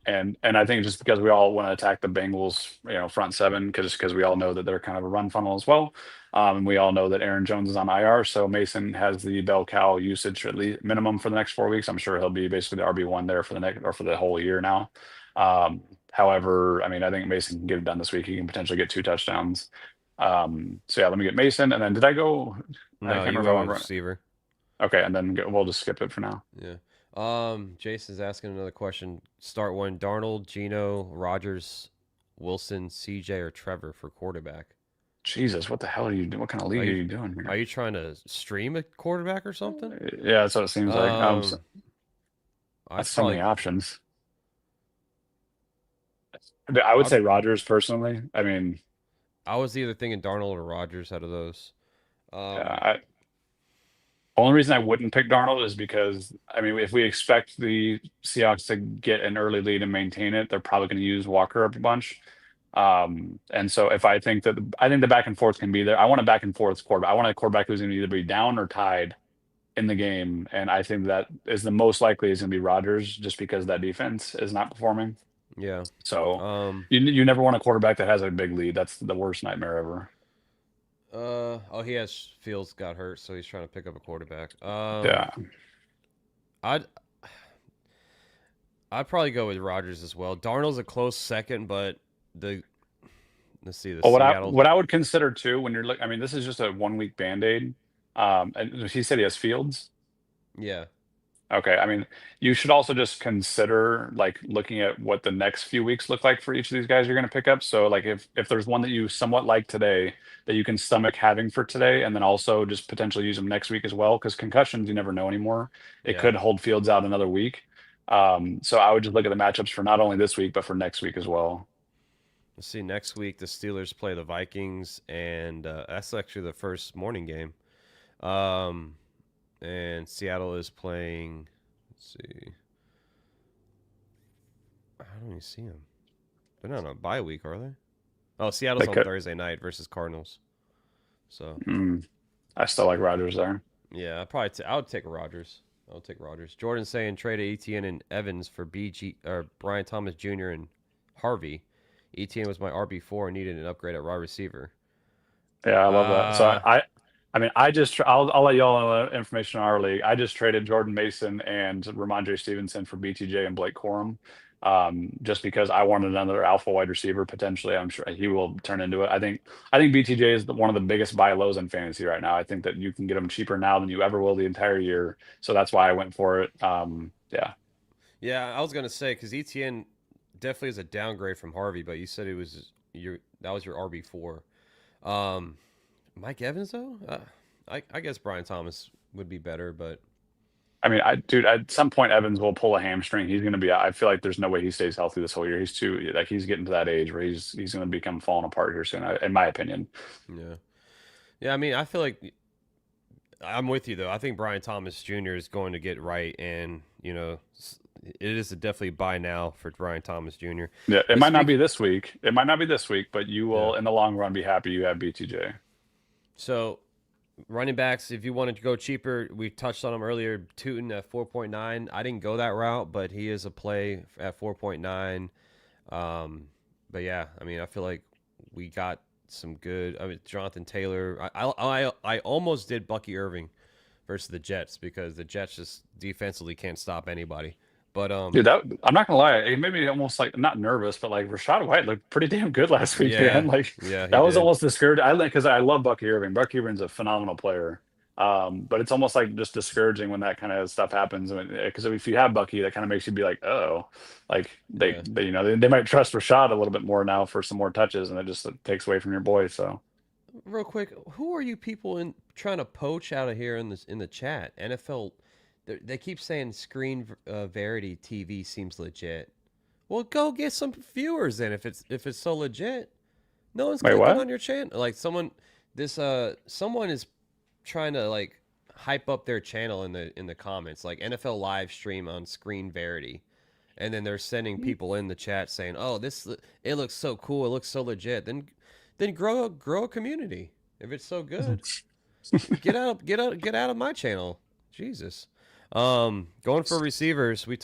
And I think just because we all want to attack the Bengals, front seven, because we all know that they're kind of a run funnel as well. And we all know that Aaron Jones is on IR, so Mason has the bell cow usage at least minimum for the next 4 weeks. I'm sure he'll be basically the RB1 there for the whole year now. However, I think Mason can get it done this week. He can potentially get 2 touchdowns. So yeah, let me get Mason. And then did I go? No, you go with receiver. Okay, and then we'll just skip it for now. Yeah. Jason's asking another question. Start one: Darnold, Geno, Rodgers, Wilson, CJ, or Trevor for quarterback. Jesus, what the hell are you doing? What kind of league are you doing here? Are you trying to stream a quarterback or something? Yeah, that's what it seems like. That's so many options. I would say Rodgers personally. I was either thinking Darnold or Rodgers out of those. Only reason I wouldn't pick Darnold is because, if we expect the Seahawks to get an early lead and maintain it, they're probably going to use Walker up a bunch. And so if I think the back and forth can be there. I want a back and forth quarterback. I want a quarterback who's going to either be down or tied in the game. And I think that is the most likely is going to be Rodgers just because that defense is not performing. Yeah. So you never want a quarterback that has a big lead. That's the worst nightmare ever. He has Fields got hurt, so he's trying to pick up a quarterback. Yeah. I'd probably go with Rodgers as well. Darnold's a close second, but let's see. What I would consider too when you're looking, this is just a 1 week Band-Aid. And he said he has Fields. Yeah. Okay. You should also just consider looking at what the next few weeks look like for each of these guys you're going to pick up. So if there's one that you somewhat like today that you can stomach having for today, and then also just potentially use them next week as well, because concussions, you never know anymore. It could hold Fields out another week. So I would just look at the matchups for not only this week, but for next week as well. Let's see. Next week, the Steelers play the Vikings, and that's actually the first morning game. And Seattle is playing. Let's see. I don't even see them. They're not on a bye week, are they? Oh, Seattle's on Thursday night versus Cardinals. So I still like Rodgers there. Yeah, I would take Rodgers. I'll take Rodgers. Jordan's saying trade Etienne and Evans for Brian Thomas Jr. and Harvey. Etienne was my RB4 and needed an upgrade at wide receiver. Yeah, I love that. So I'll let y'all know information on our league. I just traded Jordan Mason and Ramondre Stevenson for BTJ and Blake Corum, just because I wanted another alpha wide receiver potentially. I'm sure he will turn into it. I think BTJ is one of the biggest buy lows in fantasy right now. I think that you can get him cheaper now than you ever will the entire year. So that's why I went for it. Yeah. Yeah, I was gonna say because Etienne definitely is a downgrade from Harvey, but you said that was your RB4. Mike Evans, though? I guess Brian Thomas would be better, but... at some point, Evans will pull a hamstring. He's going to be... I feel like there's no way he stays healthy this whole year. He's he's getting to that age where he's going to become falling apart here soon, in my opinion. Yeah. Yeah, I mean, I feel like I'm with you though. I think Brian Thomas Jr. is going to get right, and it is definitely buy now for Brian Thomas Jr. Yeah, it This might not week, be this week. It might not be this week, but you yeah. will, in the long run, be happy you have BTJ. So running backs, if you wanted to go cheaper, we touched on him earlier. Tootin at 4.9. I didn't go that route, but he is a play at 4.9. But yeah, I mean, I feel like we got some good. I mean, Jonathan Taylor. I almost did Bucky Irving versus the Jets because the Jets just defensively can't stop anybody. But Dude, that I'm not gonna lie, it made me almost like not nervous, but like Rashad White looked pretty damn good last week, yeah, man. Like yeah, he that was did. almost discouraging. Because I love Bucky Irving. Bucky Irving's a phenomenal player. But it's almost like just discouraging when that kind of stuff happens. Because if you have Bucky, that kind of makes you be like, oh, like Yeah. they might trust Rashad a little bit more now for some more touches, and it takes away from your boy. So Real quick, who are you people trying to poach out of here in the chat? NFL, they keep saying Screen Verity TV seems legit. Well, go get some viewers then if it's so legit. No one's wait, clicking what? on your channel. Like someone is trying to like hype up their channel in the comments, like NFL live stream on Screen Verity. And then they're sending people in the chat saying, "Oh, it looks so cool. It looks so legit." Then grow a community. If it's so good, get out of my channel. Jesus. Going for receivers, we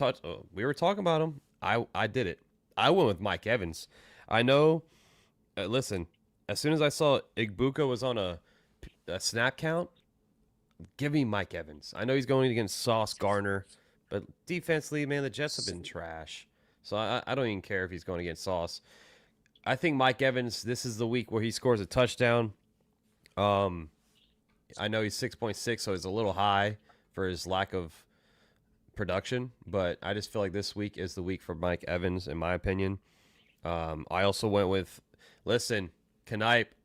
were talking about them. I did it. I went with Mike Evans. I know. Listen, as soon as I saw Igbuka was on a snap count, give me Mike Evans. I know he's going against Sauce Gardner, but defensively, man, the Jets have been trash. So I don't even care if he's going against Sauce. I think Mike Evans, this is the week where he scores a touchdown. I know he's 6.6, so he's a little high for his lack of production, but I just feel like this week is the week for Mike Evans, in my opinion. I also went with, listen, Knipe,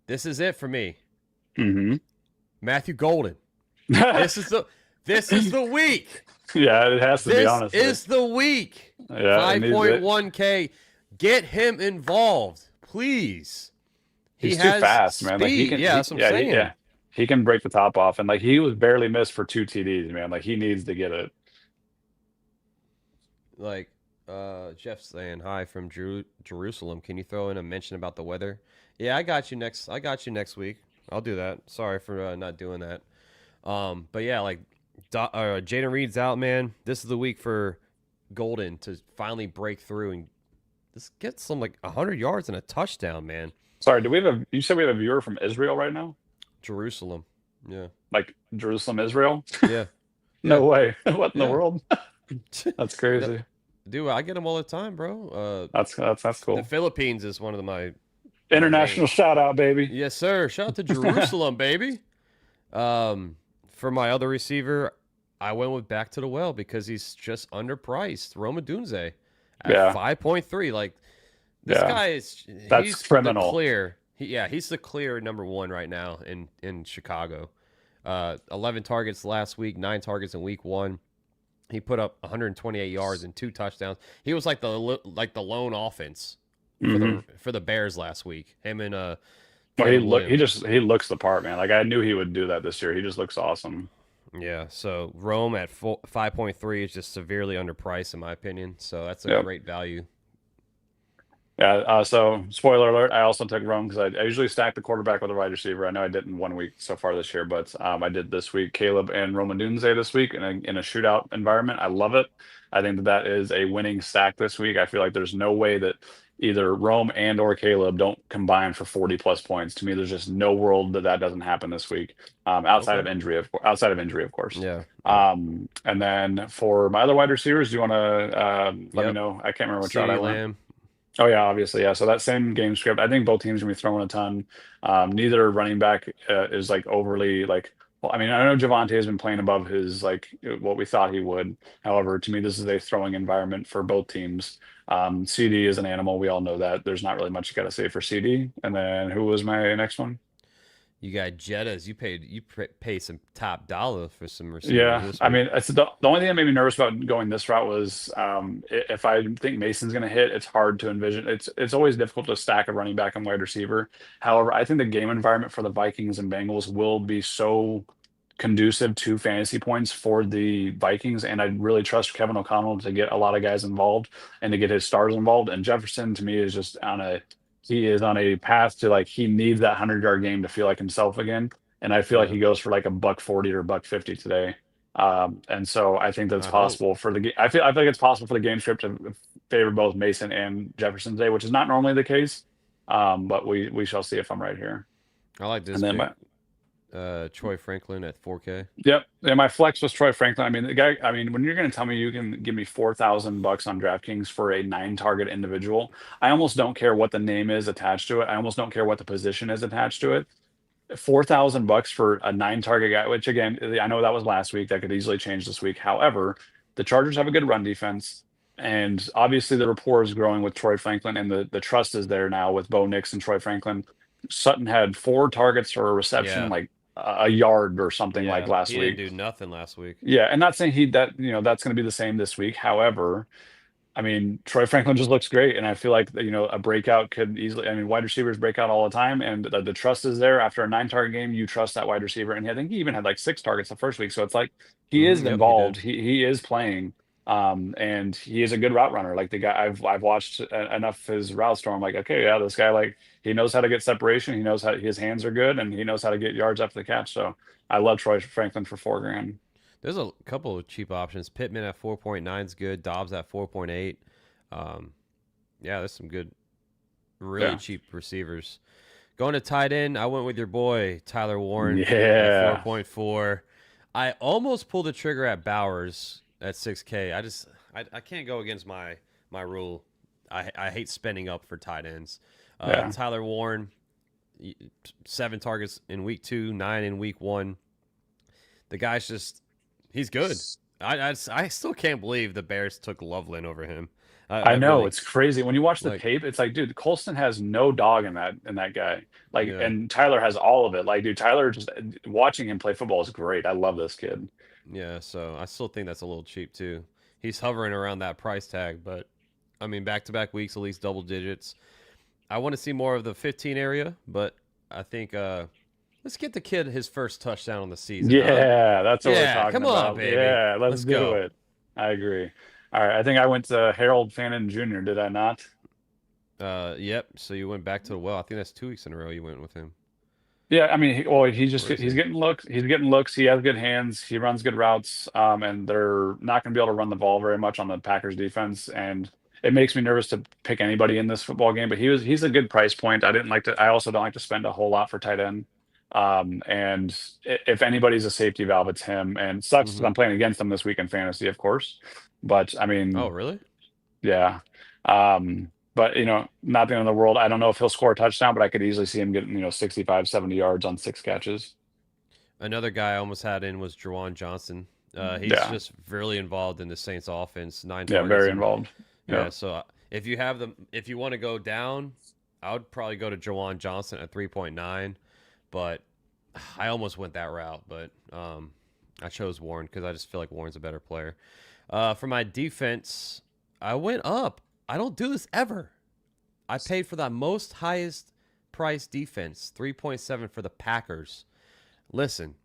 this is it for me. Mm-hmm. Matthew Golden. This is the week. Yeah, it has to be, honestly. This is the week. Yeah, 5.1K. Get him involved, please. He's too fast, man. Like that's what I'm saying. He can break the top off, and like he was barely missed for 2 TDs, man. Like he needs to get it. Like Jeff's saying hi from Jerusalem. Can you throw in a mention about the weather? Yeah, I got you next week. I'll do that. Sorry for not doing that. But yeah, like Jaden Reed's out, man. This is the week for Golden to finally break through and just get some like 100 yards and a touchdown, man. Sorry, you said we have a viewer from Israel right now? Jerusalem. Yeah. Like Jerusalem, Israel? Yeah. No way. What in the world? That's crazy. Dude, I get them all the time, bro. That's cool. The Philippines is one of my international shout out, baby. Yes, sir. Shout out to Jerusalem, baby. For my other receiver, I went with Back to the Well because he's just underpriced. Roma Dunze at 5.3. Like this guy he's criminal. He's the clear number one right now in Chicago. 11 targets last week, 9 targets in week 1. He put up 128 yards and 2 touchdowns. He was like the lone offense for the Bears last week. Him and he looks the part, man. Like I knew he would do that this year. He just looks awesome. Yeah. So Rome at 5.3 is just severely underpriced in my opinion. So that's a great value. Yeah. So spoiler alert, I also took Rome because I usually stack the quarterback with a wide receiver. I know I didn't 1 week so far this year, but I did this week. Caleb and Roma Dunze this week in a shootout environment. I love it. I think that is a winning stack this week. I feel like there's no way that either Rome and or Caleb don't combine for 40 plus points. To me, there's just no world that doesn't happen this week. Outside of injury, of course. Yeah. And then for my other wide receivers, do you want to let me know? I can't remember which route I went. Oh yeah, obviously, yeah. So that same game script. I think both teams are gonna be throwing a ton. Neither running back is like overly like. Well, I mean, I know Javonte has been playing above his like what we thought he would. However, to me, this is a throwing environment for both teams. CD is an animal. We all know that. There's not really much you got to say for CD. And then who was my next one? You got Jettas. You pay some top dollar for some receivers Yeah, this I week. mean, it's the only thing that made me nervous about going this route was if I think Mason's going to hit, it's hard to envision. It's always difficult to stack a running back and wide receiver. However, I think the game environment for the Vikings and Bengals will be so conducive to fantasy points for the Vikings, and I really trust Kevin O'Connell to get a lot of guys involved and to get his stars involved. And Jefferson, to me, is just he is on a path to like he needs that 100-yard game to feel like himself again. And I feel like Yeah. he goes for like a $140 or $150 today. And so I think that's I hope. possible for the game. I feel like it's possible for the game script to favor both Mason and Jefferson today, which is not normally the case. But we shall see if I'm right here. I like this And then pick. Troy Franklin at 4K. Yep. And my flex was Troy Franklin. I mean, the guy, I mean, when you're going to tell me you can give me $4,000 on DraftKings for a 9-target individual, I almost don't care what the name is attached to it. I almost don't care what the position is attached to it. $4,000 for a 9-target guy, which again, I know that was last week. That could easily change this week. However, the Chargers have a good run defense. And obviously the rapport is growing with Troy Franklin, and the trust is there now with Bo Nix and Troy Franklin. Sutton had 4 targets for a reception, Yeah. like a yard or something like last he week. didn't do nothing last week. Yeah, and not saying that's going to be the same this week. However, I mean, Troy Franklin just looks great, and I feel like a breakout could easily. I mean, wide receivers break out all the time, and the trust is there. After a 9-target game, you trust that wide receiver, and I think he even had like 6 targets the first week. So it's like he is Yep, he involved. did. He is playing, and he is a good route runner. Like the guy, I've watched enough of his routes to where I'm like, okay, yeah, this guy like he knows how to get separation. He knows how his hands are good, and he knows how to get yards after the catch. So I love Troy Franklin for $4,000. There's a couple of cheap options. Pittman at 4.9 is good. Dobbs at 4.8. Yeah, there's some good, really cheap receivers. Going to tight end, I went with your boy Tyler Warren Yeah. at 4.4. I almost pulled the trigger at Bowers at 6K. I can't go against my rule. I hate spending up for tight ends. Tyler Warren, 7 targets in week 2, 9 in week 1. The guy's just, he's good. I still can't believe the Bears took Loveland over him. I know, really, it's crazy. When you watch the like- tape, it's like, dude, Colston has no dog in that guy. Like, Yeah. and Tyler has all of it. Like, dude, Tyler just watching him play football is great. I love this kid. Yeah, so I still think that's a little cheap too. He's hovering around that price tag, but I mean, back-to-back weeks, at least double digits. I want to see more of the 15 area, but I think let's get the kid his first touchdown on the season. Yeah, that's what we're Yeah, talking come on, about. baby. Yeah, let's Let's do go. it. I agree. All right, I think I went to Harold Fannin Jr., did I not? Yep. So you went back to the well. I think that's 2 weeks in a row you went with him. Yeah, I mean, he's Where is he's he? getting looks. He's getting looks. He has good hands. He runs good routes. And they're not going to be able to run the ball very much on the Packers defense. And it makes me nervous to pick anybody in this football game. But he's a good price point. I also don't like to spend a whole lot for tight end. And if anybody's a safety valve, it's him. And it sucks because I'm playing against him this week in fantasy, of course. But I mean, Oh, really? yeah. But not the end of the world. I don't know if he'll score a touchdown, but I could easily see him getting 65, 70 yards on 6 catches. Another guy I almost had in was Juwan Johnson. He's just really involved in the Saints offense. 9 Yeah, targets very and- involved. Yeah, so if you want to go down, I would probably go to Juwan Johnson at 3.9, but I almost went that route, but I chose Warren because I just feel like Warren's a better player. For my defense, I went up. I don't do this ever. I paid for the most highest price defense, 3.7 for the Packers. Listen,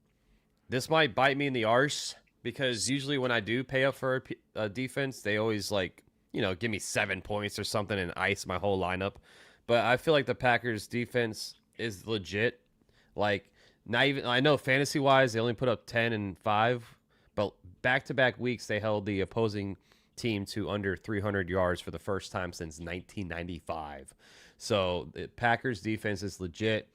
this might bite me in the arse because usually when I do pay up for a defense, they always give me 7 points or something and ice my whole lineup. But I feel like the Packers defense is legit. Like, not even, I know fantasy wise, they only put up 10 and 5, but back-to-back weeks, they held the opposing team to under 300 yards for the first time since 1995. So the Packers defense is legit.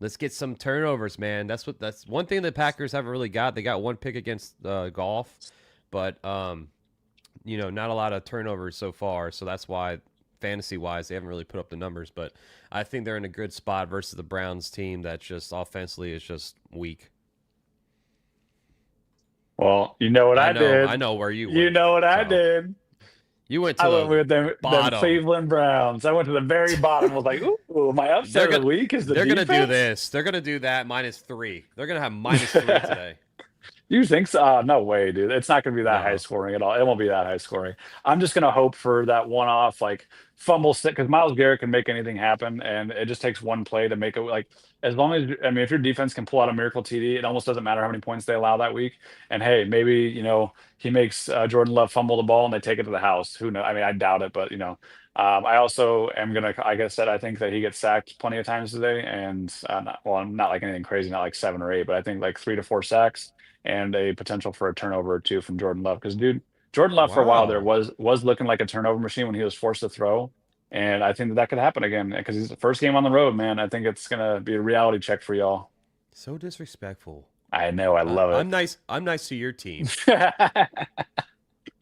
Let's get some turnovers, man. That's one thing the Packers haven't really got. They got 1 pick against Golf, but not a lot of turnovers so far. So that's why fantasy-wise they haven't really put up the numbers. But I think they're in a good spot versus the Browns team that's just offensively is just weak. Well, you know what I did. I know where you went. You know what I So, did. You went to I the went with them bottom. Cleveland Browns. I went to the very bottom. I was like, ooh, my upset of the week is the They're defense? gonna do this. They're gonna do that -3. They're gonna have -3 today. You think so? No way, dude. It's not going to be that high No. scoring at all. It won't be that high scoring. I'm just going to hope for that one-off like fumble stick because Miles Garrett can make anything happen, and it just takes one play to make it like as long as I mean if your defense can pull out a miracle TD, it almost doesn't matter how many points they allow that week. And hey, maybe he makes Jordan Love fumble the ball and they take it to the house. Who knows? I mean, I doubt it, but I also am gonna. Like I said, I think that he gets sacked plenty of times today, and not like anything crazy, not like 7 or 8, but I think like 3 to 4 sacks and a potential for a turnover or two from Jordan Love. Because, dude, Jordan Love for a while there Wow. was looking like a turnover machine when he was forced to throw. And I think that could happen again because he's the first game on the road, man. I think it's going to be a reality check for y'all. So disrespectful. I know. I love I'm nice. I'm nice to your team. it.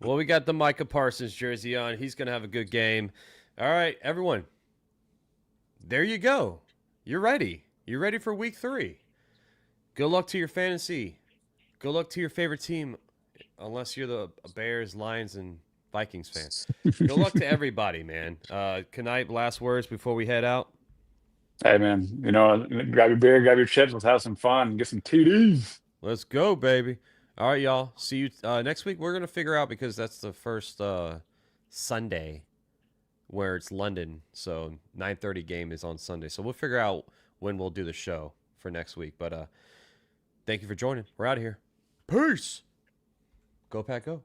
Well, we got the Micah Parsons jersey on. He's going to have a good game. All right, everyone. There you go. You're ready. You're ready for week 3. Good luck to your fantasy. Good luck to your favorite team, unless you're the Bears, Lions, and Vikings fan. Good luck to everybody, man. Knight, last words before we head out? Hey, man, grab your beer, grab your chips. Let's have some fun. Get some TDs. Let's go, baby. All right, y'all. See you next week. We're going to figure out because that's the first Sunday where it's London. So 9:30 game is on Sunday. So we'll figure out when we'll do the show for next week. But thank you for joining. We're out of here. Peace. Go Pack Go.